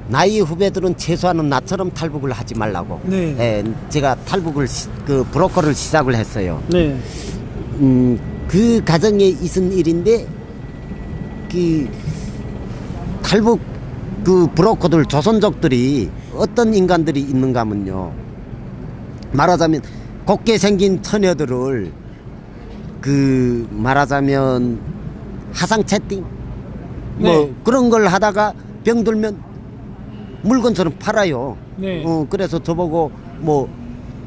나이 후배들은 최소한은 나처럼 탈북을 하지 말라고. 네. 네, 제가 탈북을 그 브로커를 시작을 했어요. 네. 그 가정에 있은 일인데 그 탈북 그 브로커들 조선족들이 어떤 인간들이 있는가 하면요, 말하자면 곱게 생긴 처녀들을 그 말하자면 하상 채팅 뭐 네. 그런 걸 하다가 병들면 물건처럼 팔아요. 네. 그래서 저보고 뭐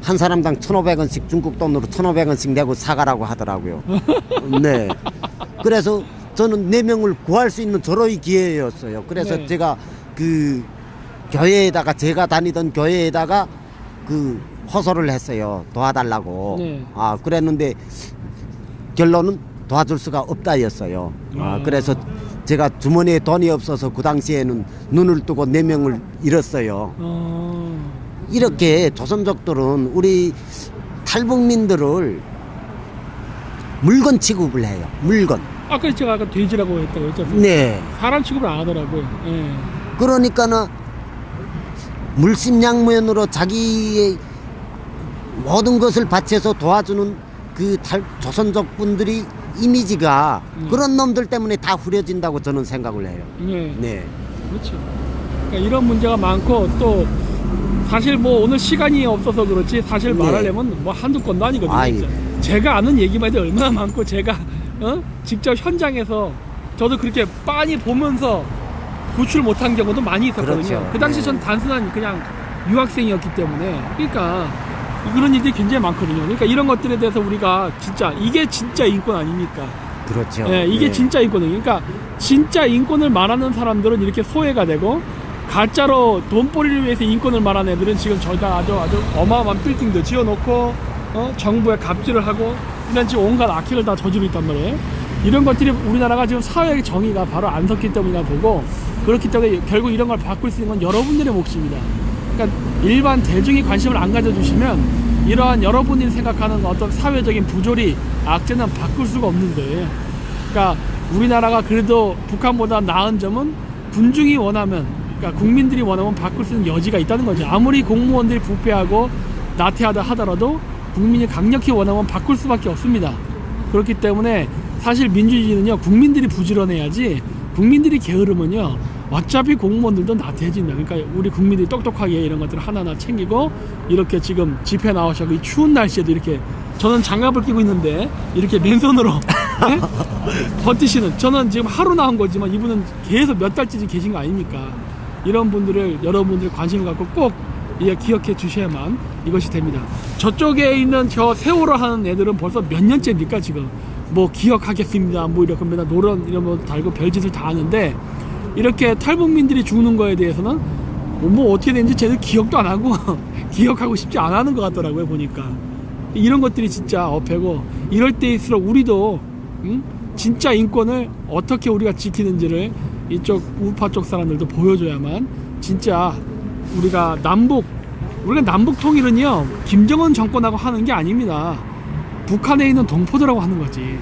한 사람당 1,500원씩 중국 돈으로 1,500원씩 내고 사가라고 하더라고요. 네. 그래서 저는 4명을 구할 수 있는 절호의 기회였어요. 그래서 네. 제가 그 교회에다가, 제가 다니던 교회에다가 그 호소를 했어요. 도와달라고. 네. 아, 그랬는데 결론은 도와줄 수가 없다였어요. 그래서 제가 주머니에 돈이 없어서 그 당시에는 눈을 뜨고 4명을 잃었어요. 이렇게 조선족들은 우리 탈북민들을 물건 취급을 해요. 물건. 아까 제가 돼지라고 했다고 했잖아요. 네. 사람 취급을 안 하더라고요. 네. 그러니까는 물심양면으로 자기의 모든 것을 바쳐서 도와주는 그 조선족 분들이 이미지가 그런 놈들 때문에 다 후려진다고 저는 생각을 해요. 네. 네. 그렇죠. 그러니까 이런 문제가 많고, 또 사실 뭐 오늘 시간이 없어서 그렇지 사실 네. 말하려면 뭐 한두 건도 아니거든요. 아이. 진짜. 제가 아는 얘기만 해도 얼마나 많고, 제가 직접 현장에서 저도 그렇게 빤히 보면서 구출 못한 경우도 많이 있었거든요. 그렇죠. 그 당시 네. 전 단순한 그냥 유학생이었기 때문에, 그러니까 그런 일들이 굉장히 많거든요. 그러니까 이런 것들에 대해서 우리가 진짜 이게 진짜 인권 아닙니까? 그렇죠. 네, 이게 네. 진짜 인권이에요. 그러니까 진짜 인권을 말하는 사람들은 이렇게 소외가 되고, 가짜로 돈벌이를 위해서 인권을 말하는 애들은 지금 저희가 아주 어마어마한 빌딩도 지어놓고 정부에 갑질을 하고 이런 지금 온갖 악행을 다 저지르고 있단 말이에요. 이런 것들이 우리나라가 지금 사회의 정의가 바로 안 섰기 때문이라 보고, 그렇기 때문에 결국 이런 걸 바꿀 수 있는 건 여러분들의 몫입니다. 그러니까 일반 대중이 관심을 안 가져주시면 이러한 여러분이 생각하는 어떤 사회적인 부조리, 악재는 바꿀 수가 없는 거예요. 그러니까 우리나라가 그래도 북한보다 나은 점은 군중이 원하면, 그러니까 국민들이 원하면 바꿀 수 있는 여지가 있다는 거죠. 아무리 공무원들이 부패하고 나태하다 하더라도 국민이 강력히 원하면 바꿀 수밖에 없습니다. 그렇기 때문에 사실 민주주의는요, 국민들이 부지런해야지, 국민들이 게으르면요 어차피 공무원들도 나태해진다. 그러니까 우리 국민들이 똑똑하게 이런 것들을 하나하나 챙기고 이렇게 지금 집회 나오셔서 이 추운 날씨에도 이렇게 저는 장갑을 끼고 있는데 이렇게 맨손으로 네? 버티시는 저는 지금 하루 나온 거지만 이분은 계속 몇 달째 지금 계신 거 아닙니까? 이런 분들을 여러분들 관심을 갖고 꼭 기억해 주셔야만 이것이 됩니다. 저쪽에 있는 저 세월호 하는 애들은 벌써 몇 년째입니까 지금 뭐 기억하겠습니다 뭐 이렇게 맨날 노런 이런 거 달고 별짓을 다 하는데 이렇게 탈북민들이 죽는 거에 대해서는 뭐 어떻게 되는지 쟤들 기억도 안 하고 기억하고 싶지 않아 하는 것 같더라고요 보니까. 이런 것들이 진짜 어폐고 이럴 때일수록 우리도 진짜 인권을 어떻게 우리가 지키는지를 이쪽 우파 쪽 사람들도 보여줘야만 진짜 우리가 남북 통일은요 김정은 정권하고 하는 게 아닙니다. 북한에 있는 동포들하고 하는 거지.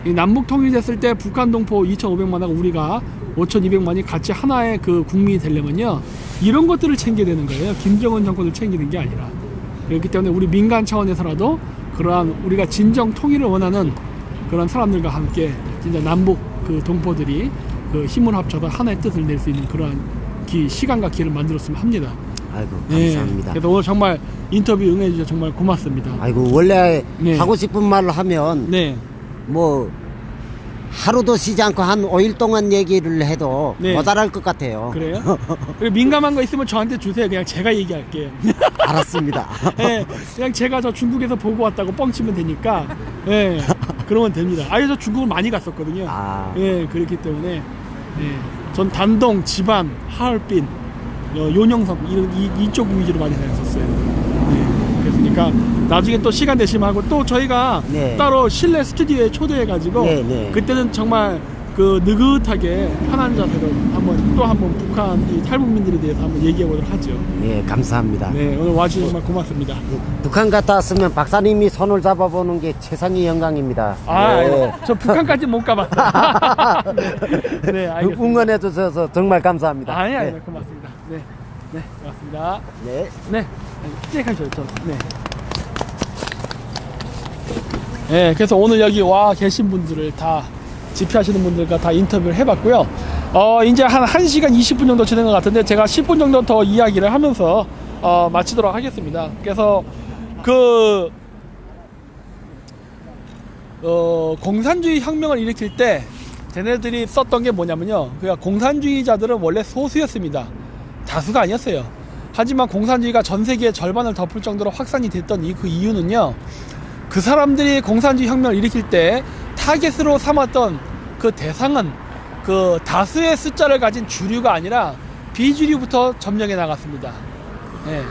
이 남북 통일됐을 때 북한 동포 2,500만하고 우리가 5,200만이 같이 하나의 그 국민이 되려면요 이런 것들을 챙겨야 되는 거예요. 김정은 정권을 챙기는 게 아니라. 그렇기 때문에 우리 민간 차원에서라도 그러한 우리가 진정 통일을 원하는 그런 사람들과 함께 진짜 남북 그 동포들이 그 힘을 합쳐서 하나의 뜻을 낼 수 있는 그러한 시간과 기회를 만들었으면 합니다. 아이고 감사합니다. 네, 그래서 오늘 정말 인터뷰 응해주셔서 정말 고맙습니다. 아이고 원래 네. 하고 싶은 말을 하면 네. 뭐 하루도 쉬지 않고 한 5일 동안 얘기를 해도 네. 모자랄 것 같아요. 그래요? 그리고 민감한 거 있으면 저한테 주세요. 그냥 제가 얘기할게요. 알았습니다. 네, 그냥 제가 저 중국에서 보고 왔다고 뻥치면 되니까 네, 그러면 됩니다. 아예 저 중국을 많이 갔었거든요. 네, 그렇기 때문에 네, 전 단동, 지반, 하얼빈, 요녕성 이쪽 위주로 많이 다녔었어요. 네, 그러니까 나중에 또 시간 되시면 하고 또 저희가 네. 따로 실내 스튜디오에 초대해가지고 네, 네. 그때는 정말 그 느긋하게 편한 자세로 한번 북한 이 탈북민들에 대해서 한번 얘기해 보도록 하죠. 네, 감사합니다. 네, 오늘 와주셔서 정말 고맙습니다. 북한 갔다 왔으면 박사님이 손을 잡아보는 게 최상의 영광입니다. 네. 저 북한까지 못 가봤어요. 네, 알겠습니다. 응원해 주셔서 정말 감사합니다. 아니, 네. 고맙습니다. 네, 고맙습니다. 네. 시작하셔요. 네. 네, 그래서 오늘 여기 와 계신 분들을 다 집회하시는 분들과 다 인터뷰를 해봤고요. 이제 한 1시간 20분 정도 지난 것 같은데 제가 10분 정도 더 이야기를 하면서 마치도록 하겠습니다. 그래서 공산주의 혁명을 일으킬 때 쟤네들이 썼던 게 뭐냐면요. 그러니까 공산주의자들은 원래 소수였습니다. 다수가 아니었어요. 하지만 공산주의가 전 세계의 절반을 덮을 정도로 확산이 됐던 그 이유는요. 그 사람들이 공산주의 혁명을 일으킬 때 타겟으로 삼았던 그 대상은 그 다수의 숫자를 가진 주류가 아니라 비주류부터 점령해 나갔습니다. 네.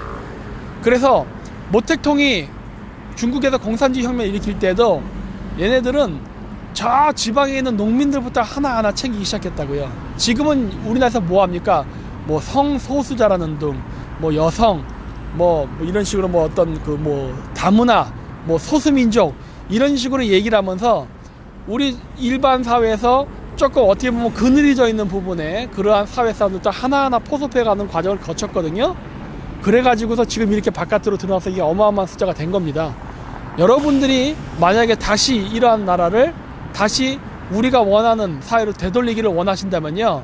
그래서 모택통이 중국에서 공산주의 혁명을 일으킬 때도 얘네들은 저 지방에 있는 농민들부터 하나하나 챙기기 시작했다고요. 지금은 우리나라에서 뭐 합니까? 뭐 성소수자라는 등, 뭐 여성, 뭐 이런 식으로 뭐 어떤 다문화, 뭐 소수민족 이런 식으로 얘기를 하면서 우리 일반 사회에서 조금 어떻게 보면 그늘져 있는 부분에 그러한 사회 사람들도 하나하나 포섭해가는 과정을 거쳤거든요. 그래가지고서 지금 이렇게 바깥으로 드러나서 이게 어마어마한 숫자가 된 겁니다. 여러분들이 만약에 다시 이러한 나라를 다시 우리가 원하는 사회로 되돌리기를 원하신다면요,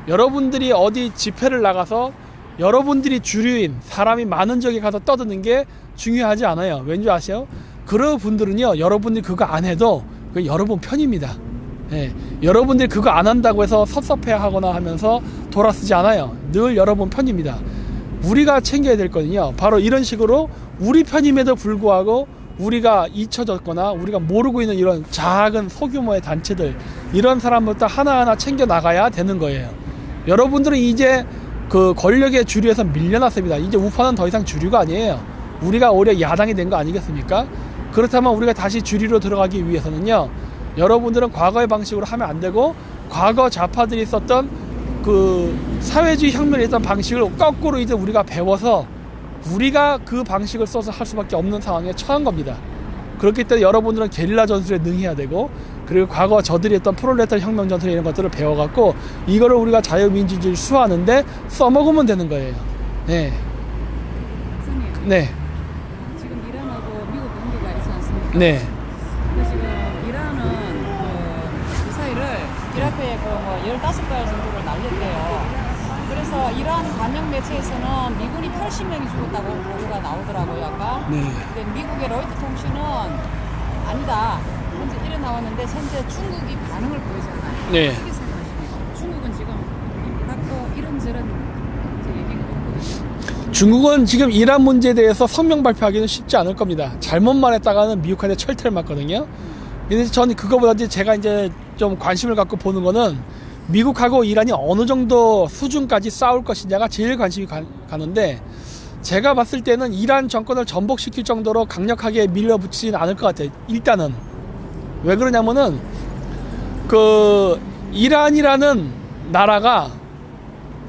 여러분들이 어디 집회를 나가서 여러분들이 주류인 사람이 많은 지역에 가서 떠드는 게 중요하지 않아요. 왠지 아세요? 그런 분들은요, 여러분들이 그거 안 해도 그게 여러분 편입니다. 예, 여러분들이 그거 안 한다고 해서 섭섭해하거나 하면서 돌아서지 않아요. 늘 여러분 편입니다. 우리가 챙겨야 될 거는요, 바로 이런 식으로 우리 편임에도 불구하고 우리가 잊혀졌거나 우리가 모르고 있는 이런 작은 소규모의 단체들, 이런 사람부터 하나하나 챙겨 나가야 되는 거예요. 여러분들은 이제 그 권력의 주류에서 밀려났습니다. 이제 우파는 더 이상 주류가 아니에요. 우리가 오히려 야당이 된 거 아니겠습니까? 그렇다면 우리가 다시 주류로 들어가기 위해서는요, 여러분들은 과거의 방식으로 하면 안 되고, 과거 좌파들이 썼던 그 사회주의 혁명을 했던 방식을 거꾸로 이제 우리가 배워서 우리가 그 방식을 써서 할 수밖에 없는 상황에 처한 겁니다. 그렇기 때문에 여러분들은 게릴라 전술에 능해야 되고, 그리고 과거 저들이 했던 프롤레타리아 혁명 전술 이런 것들을 배워갖고 이거를 우리가 자유민주주의를 수호하는데 써먹으면 되는 거예요. 네. 선생님. 네. 지금 이란하고 미국 관계가 있지 않습니까? 네. 근데 지금 이란은 미사일을 이라크에 15발 정도를 날렸대요. 그래서 이러한 관영 매체에서는 미군이 80명이 죽었다고 보도가 나오더라고요, 아까. 네. 근데 미국의 로이터 통신은 아니다. 현재 이래 나왔는데 현재 중국이 반응을 보이잖아요. 네. 어떻게 생각하십니까? 중국은 지금 갖고 이런저런 얘기가 있거든요. 중국은 지금 이란 문제에 대해서 성명 발표하기는 쉽지 않을 겁니다. 잘못만 했다가는 미국한테 철퇴를 맞거든요. 근데 저는 그거보다 제가 이제 좀 관심을 갖고 보는 거는 미국하고 이란이 어느 정도 수준까지 싸울 것이냐가 제일 관심이 가는데, 제가 봤을 때는 이란 정권을 전복시킬 정도로 강력하게 밀어붙이진 않을 것 같아요. 일단은. 왜 그러냐면은 그 이란이라는 나라가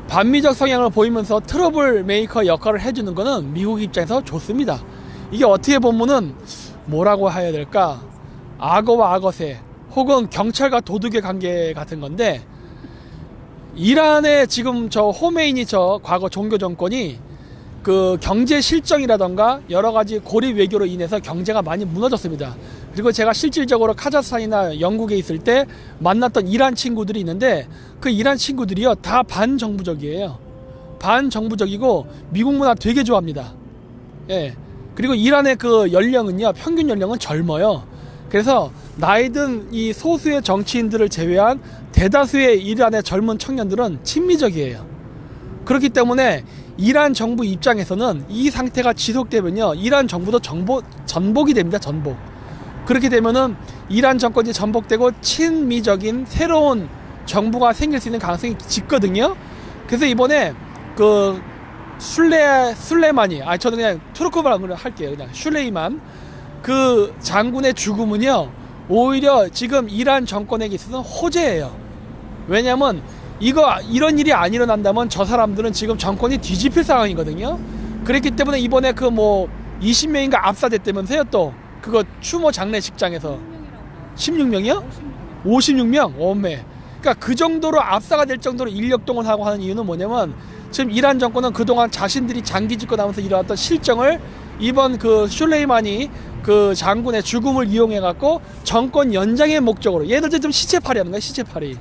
반미적 성향을 보이면서 트러블 메이커 역할을 해주는 거는 미국 입장에서 좋습니다. 이게 어떻게 보면은 뭐라고 해야 될까, 악어와 악어새 혹은 경찰과 도둑의 관계 같은 건데, 이란의 지금 저 호메이니 저 과거 종교 정권이 그 경제 실정이라던가 여러 가지 고립 외교로 인해서 경제가 많이 무너졌습니다. 그리고 제가 실질적으로 카자흐스탄이나 영국에 있을 때 만났던 이란 친구들이 있는데, 그 이란 친구들이요 다 반정부적이에요. 반정부적이고 미국 문화 되게 좋아합니다. 예. 그리고 이란의 그 연령은요, 평균 연령은 젊어요. 그래서 나이든 이 소수의 정치인들을 제외한 대다수의 이란의 젊은 청년들은 친미적이에요. 그렇기 때문에 이란 정부 입장에서는 이 상태가 지속되면요, 이란 정부도 전복이 됩니다. 전복. 그렇게 되면은 이란 정권이 전복되고 친미적인 새로운 정부가 생길 수 있는 가능성이 짙거든요. 그래서 이번에 그 술레마니, 저는 그냥 투르크만으로 할게요. 그냥 슐레이만 그 장군의 죽음은요, 오히려 지금 이란 정권에게 있어서는 호재예요. 왜냐면 이런 일이 안 일어난다면 저 사람들은 지금 정권이 뒤집힐 상황이거든요. 그렇기 때문에 이번에 그 뭐 20명인가 압사됐다면서요. 또 그거 추모 장례식장에서 16명이요? 56명? 어메. 그러니까 그 정도로 압사가 될 정도로 인력 동원하고 하는 이유는 뭐냐면, 지금 이란 정권은 그동안 자신들이 장기 집권하면서 일어났던 실정을 이번 그 슐레이마니 그 장군의 죽음을 이용해 갖고 정권 연장의 목적으로, 예를 들어 좀 시체팔이 하는 거예요. 시체팔이.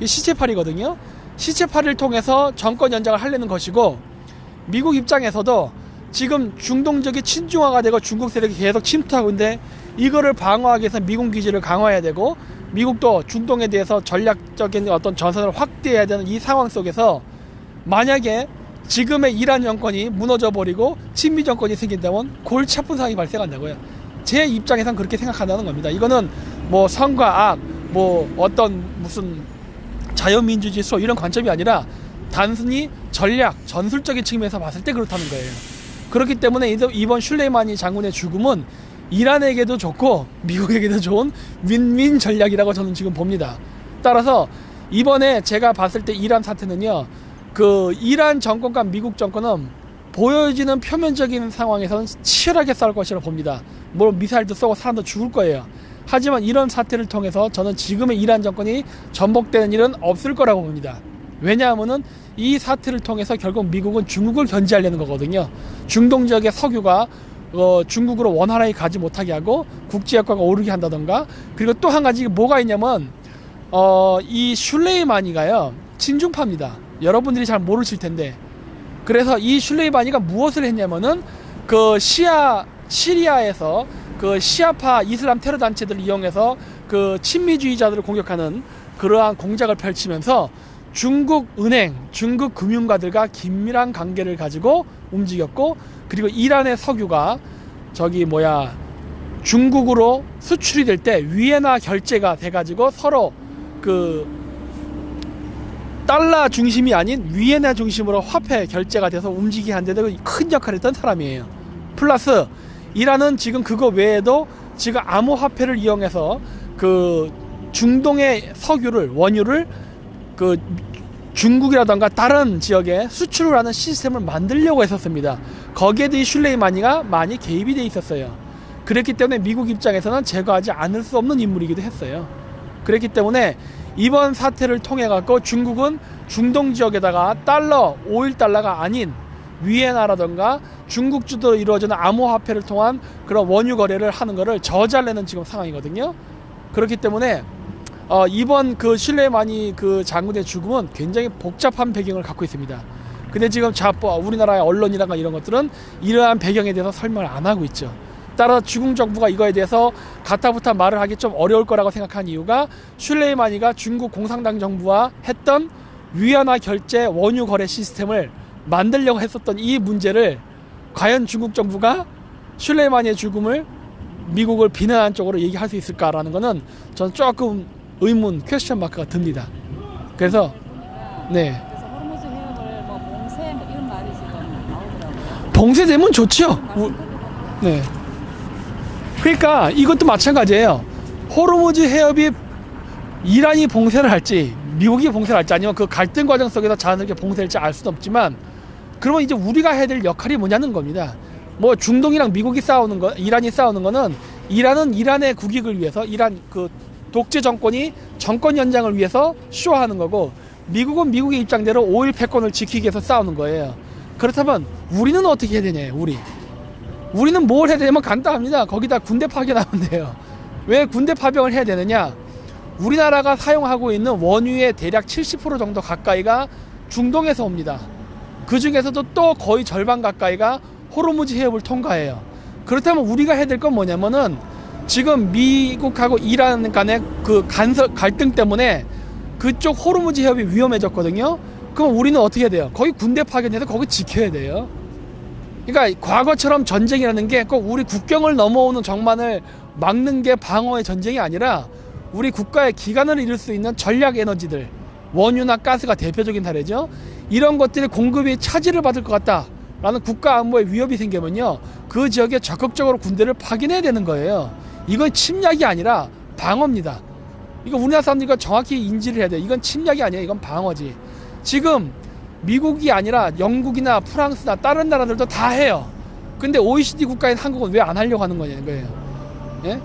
이 시체팔이거든요. 시체팔이를 통해서 정권 연장을 하려는 것이고, 미국 입장에서도 지금 중동적인 친중화가 되고 중국 세력이 계속 침투하고 있는데, 이거를 방어하기 위해서 미군 기지를 강화해야 되고, 미국도 중동에 대해서 전략적인 어떤 전선을 확대해야 되는 이 상황 속에서, 만약에 지금의 이란 정권이 무너져버리고 친미 정권이 생긴다면 골치 아픈 상황이 발생한다고요. 제 입장에선 그렇게 생각한다는 겁니다. 이거는 뭐 선과 악, 뭐 어떤 무슨 자유민주주의 이런 관점이 아니라 단순히 전략, 전술적인 측면에서 봤을 때 그렇다는 거예요. 그렇기 때문에 이번 슐레이마니 장군의 죽음은 이란에게도 좋고 미국에게도 좋은 윈윈 전략이라고 저는 지금 봅니다. 따라서 이번에 제가 봤을 때 이란 사태는요, 그 이란 정권과 미국 정권은 보여지는 표면적인 상황에서는 치열하게 싸울 것이라고 봅니다. 물론 미사일도 쏘고 사람도 죽을 거예요. 하지만 이런 사태를 통해서 저는 지금의 이란 정권이 전복되는 일은 없을 거라고 봅니다. 왜냐하면은 이 사태를 통해서 결국 미국은 중국을 견제하려는 거거든요. 중동 지역의 석유가 중국으로 원활하게 가지 못하게 하고 국제유가가 오르게 한다던가, 그리고 또 한 가지 뭐가 있냐면 이 슐레이마니가요 친중파입니다. 여러분들이 잘 모르실 텐데, 그래서 이 슐레이마니가 무엇을 했냐면은 그 시리아에서 그 시아파 이슬람 테러 단체들을 이용해서 그 친미주의자들을 공격하는 그러한 공작을 펼치면서 중국 은행, 중국 금융가들과 긴밀한 관계를 가지고 움직였고, 그리고 이란의 석유가 중국으로 수출이 될 때 위에나 결제가 돼가지고 서로 그 달러 중심이 아닌 위에나 중심으로 화폐 결제가 돼서 움직이게 한 데도 큰 역할을 했던 사람이에요. 플러스 이란은 지금 그거 외에도 지금 암호화폐를 이용해서 그 중동의 석유를, 원유를 그 중국이라던가 다른 지역에 수출을 하는 시스템을 만들려고 했었습니다. 거기에도 이 슐레이마니가 많이 개입이 돼 있었어요. 그랬기 때문에 미국 입장에서는 제거하지 않을 수 없는 인물이기도 했어요. 그랬기 때문에 이번 사태를 통해 갖고 중국은 중동 지역에다가 오일 달러가 아닌 위에나라던가 중국 주도로 이루어지는 암호화폐를 통한 그런 원유 거래를 하는 거를 저지하려는 지금 상황이거든요. 그렇기 때문에 이번 그 술레이마니 그 장군의 죽음은 굉장히 복잡한 배경을 갖고 있습니다. 근데 지금 우리나라의 언론이라든가 이런 것들은 이러한 배경에 대해서 설명을 안 하고 있죠. 따라서 중국 정부가 이거에 대해서 가타부타 말을 하기 좀 어려울 거라고 생각한 이유가 술레이마니가 중국 공산당 정부와 했던 위안화 결제 원유 거래 시스템을 만들려고 했었던 이 문제를 과연 중국 정부가 술레이마니의 죽음을 미국을 비난한 쪽으로 얘기할 수 있을까라는 거는 저는 조금 의문, 퀘스천 마크가 듭니다. 그래서 네. 그래서 호르무즈 해협을 뭐 봉쇄 뭐 이런 말이 지금 나오더라고요. 봉쇄되면 좋죠. 네. 그러니까 이것도 마찬가지예요. 호르무즈 해협이 이란이 봉쇄를 할지 미국이 봉쇄를 할지 아니면 그 갈등 과정 속에서 자연스럽게 봉쇄할지 알 수는 없지만 그러면 이제 우리가 해야 될 역할이 뭐냐는 겁니다. 뭐 중동이랑 미국이 싸우는 거, 이란이 싸우는 거는 이란은 이란의 국익을 위해서 이란 그 독재 정권이 정권 연장을 위해서 쇼하는 거고 미국은 미국의 입장대로 5.1 패권을 지키기 위해서 싸우는 거예요. 그렇다면 우리는 어떻게 해야 되냐? 우리는 뭘 해야 되냐면 간단합니다. 거기다 군대 파견하면 돼요. 왜 군대 파병을 해야 되느냐? 우리나라가 사용하고 있는 원유의 대략 70% 정도 가까이가 중동에서 옵니다. 그 중에서도 또 거의 절반 가까이가 호르무즈 해협을 통과해요. 그렇다면 우리가 해야 될 건 뭐냐면은 지금 미국하고 이란 간의 그 갈등 때문에 그쪽 호르무즈 해협이 위험해졌거든요. 그럼 우리는 어떻게 해야 돼요? 거기 군대 파견해서 거기 지켜야 돼요. 그러니까 과거처럼 전쟁이라는 게 꼭 우리 국경을 넘어오는 적만을 막는 게 방어의 전쟁이 아니라 우리 국가의 기간을 잃을 수 있는 전략 에너지들, 원유나 가스가 대표적인 사례죠. 이런 것들이 공급이 차질을 받을 것 같다라는 국가 안보에 위협이 생기면요, 그 지역에 적극적으로 군대를 파견해야 되는 거예요. 이건 침략이 아니라 방어입니다. 이거 우리나라 사람들이 정확히 인지를 해야 돼요. 이건 침략이 아니에요. 이건 방어지. 지금 미국이 아니라 영국이나 프랑스나 다른 나라들도 다 해요. 근데 OECD 국가인 한국은 왜 안 하려고 하는 거예요? 예?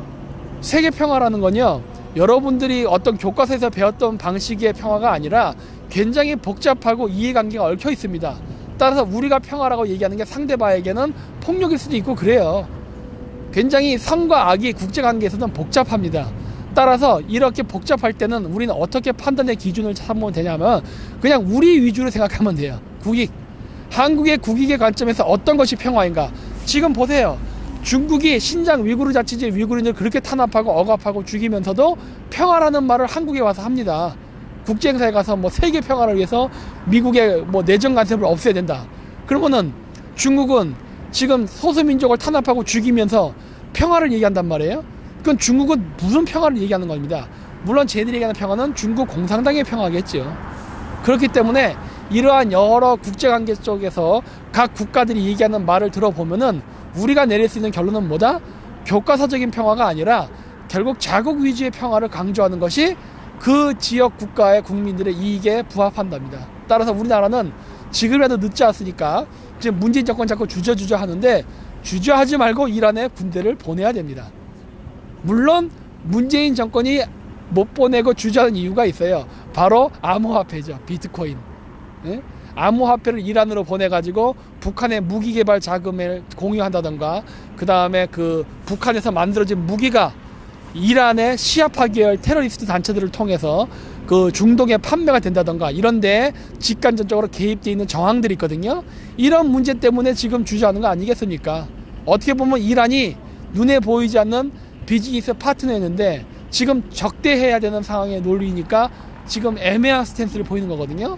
세계 평화라는 건요, 여러분들이 어떤 교과서에서 배웠던 방식의 평화가 아니라 굉장히 복잡하고 이해관계가 얽혀 있습니다. 따라서 우리가 평화라고 얘기하는 게 상대방에게는 폭력일 수도 있고 그래요. 굉장히 선과 악이 국제관계에서는 복잡합니다. 따라서 이렇게 복잡할 때는 우리는 어떻게 판단의 기준을 삼으면 되냐면 그냥 우리 위주로 생각하면 돼요. 국익. 한국의 국익의 관점에서 어떤 것이 평화인가. 지금 보세요. 중국이 신장 위구르 자치제 위구르인을 그렇게 탄압하고 억압하고 죽이면서도 평화라는 말을 한국에 와서 합니다. 국제행사에 가서 뭐 세계 평화를 위해서 미국의 뭐 내정 간섭을 없애야 된다. 그러면은 중국은 지금 소수민족을 탄압하고 죽이면서 평화를 얘기한단 말이에요. 그건 중국은 무슨 평화를 얘기하는 겁니다. 물론 쟤들이 얘기하는 평화는 중국 공산당의 평화겠죠. 그렇기 때문에 이러한 여러 국제관계 쪽에서 각 국가들이 얘기하는 말을 들어보면은 우리가 내릴 수 있는 결론은 뭐다? 교과서적인 평화가 아니라 결국 자국 위주의 평화를 강조하는 것이 그 지역 국가의 국민들의 이익에 부합한답니다. 따라서 우리나라는 지금이라도 늦지 않았으니까 지금 문재인 정권 자꾸 주저주저 하는데 주저하지 말고 이란에 군대를 보내야 됩니다. 물론 문재인 정권이 못 보내고 주저하는 이유가 있어요. 바로 암호화폐죠. 비트코인. 예? 암호화폐를 이란으로 보내가지고 북한의 무기 개발 자금을 공유한다던가, 그 다음에 그 북한에서 만들어진 무기가 이란의 시아파 계열 테러리스트 단체들을 통해서 그 중동에 판매가 된다던가 이런데 직간접적으로 개입되어 있는 정황들이 있거든요. 이런 문제 때문에 지금 주저하는 거 아니겠습니까? 어떻게 보면 이란이 눈에 보이지 않는 비즈니스 파트너였는데 지금 적대해야 되는 상황에 놓이니까 지금 애매한 스탠스를 보이는 거거든요.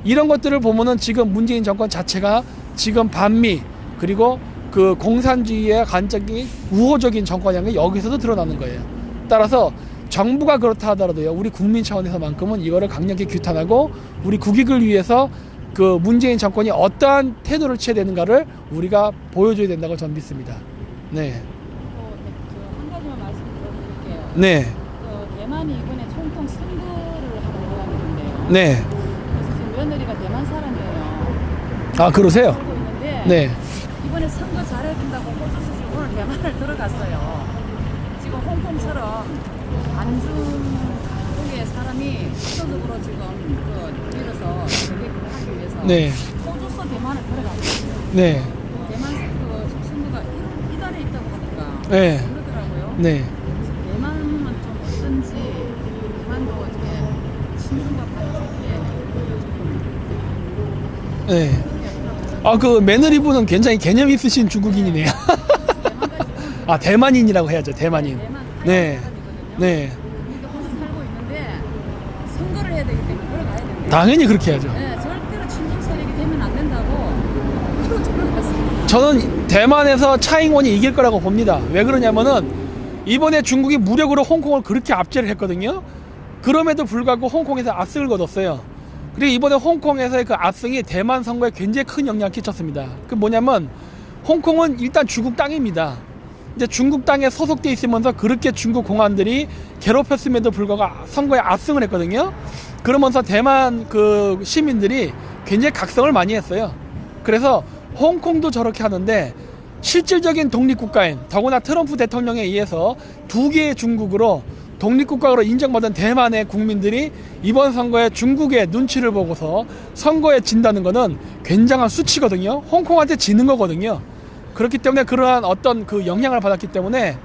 이런 것들을 보면은 지금 문재인 정권 자체가 지금 반미 그리고 그 공산주의의 간접이 우호적인 정권이라는 게 여기서도 드러나는 거예요. 따라서 정부가 그렇다 하더라도요, 우리 국민 차원에서만큼은 이거를 강력히 규탄하고 우리 국익을 위해서 그 문재인 정권이 어떠한 태도를 취해야 되는가를 우리가 보여줘야 된다고 저는 믿습니다. 네. 한 가지만 말씀드릴게요. 네. 대만이 이번에 총통 선거를 하러 가는데요. 네. 그래서 지금 며느리가 대만 사람이에요. 아, 그러세요? 살고 있는데 네. 이번에 선거 잘해준다고 호주 수지 오늘 대만을 들어갔어요. 지금 홍콩처럼 안중국의 사람이 수도적으로 지금 그 밀어서 그게 하기 위해서 네. 호주서 대만을 들어갔어요. 네. 대만 그 선거가 이달에 있다고 하니까 네. 그러더라고요. 네. 대만은 좀 어떤지 대만 네. 아, 그 며느리분은 굉장히 개념 있으신 중국인이네요. 아, 대만인이라고 해야죠. 대만인. 네. 네. 거기서 살고 있는데 선거를 해야 되기 때문에 걸어가야 돼요. 당연히 그렇게 해야죠. 네, 절대로 친중 세력이 되면 안 된다고 들어갔습니다. 저는 대만에서 차잉원이 이길 거라고 봅니다. 왜 그러냐면은 이번에 중국이 무력으로 홍콩을 그렇게 압제를 했거든요. 그럼에도 불구하고 홍콩에서 압승을 거뒀어요. 그리고 이번에 홍콩에서의 그 압승이 대만 선거에 굉장히 큰 영향을 끼쳤습니다. 그 뭐냐면 홍콩은 일단 중국 땅입니다. 이제 중국 땅에 소속돼 있으면서 그렇게 중국 공안들이 괴롭혔음에도 불구하고 선거에 압승을 했거든요. 그러면서 대만 그 시민들이 굉장히 각성을 많이 했어요. 그래서 홍콩도 저렇게 하는데 실질적인 독립국가인, 더구나 트럼프 대통령에 의해서 두 개의 중국으로 독립국가로 인정받은 대만의 국민들이 이번 선거에 중국의 눈치를 보고서 선거에 진다는 것은 굉장한 수치거든요. 홍콩한테 지는 거거든요. 그렇기 때문에 그러한 어떤 그 영향을 받았기 때문에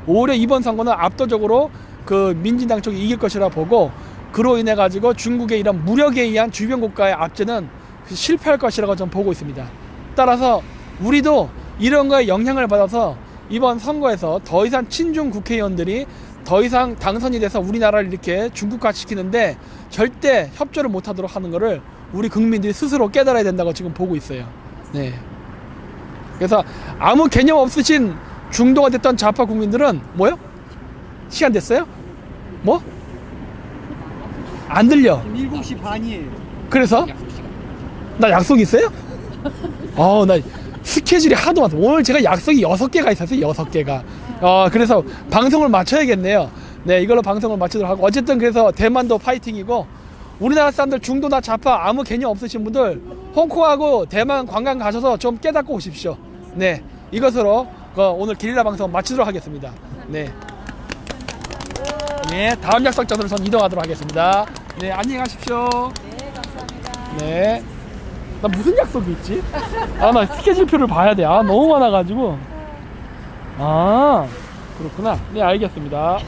올해 이번 선거는 압도적으로 그 민진당 쪽이 이길 것이라 보고, 그로 인해 가지고 중국의 이런 무력에 의한 주변 국가의 압제는 실패할 것이라고 저는 보고 있습니다. 따라서 우리도 이런 거에 영향을 받아서 이번 선거에서 더 이상 친중 국회의원들이 더 이상 당선이 돼서 우리나라를 이렇게 중국화시키는데 절대 협조를 못하도록 하는 것을 우리 국민들이 스스로 깨달아야 된다고 지금 보고 있어요. 네. 그래서 아무 개념 없으신 중도가 됐던 좌파 국민들은 뭐요? 시간 됐어요? 뭐? 안 들려. 7시 반이에요. 그래서? 나 약속 있어요? 나 스케줄이 하도 많아. 오늘 제가 약속이 6개가 있었어요. 6개가. 그래서 방송을 마쳐야겠네요. 네, 이걸로 방송을 마치도록 하고, 어쨌든 그래서 대만도 파이팅이고, 우리나라 사람들 중도나 좌파 아무 개념 없으신 분들 홍콩하고 대만 관광 가셔서 좀 깨닫고 오십시오. 네, 이것으로 오늘 게릴라 방송 마치도록 하겠습니다. 네. 네, 다음 약속장소로 전 이동하도록 하겠습니다. 네, 안녕히 가십시오. 네, 감사합니다. 네. 나 무슨 약속이 있지? 나 스케줄표를 봐야 돼. 너무 많아가지고. 그렇구나. 네, 알겠습니다.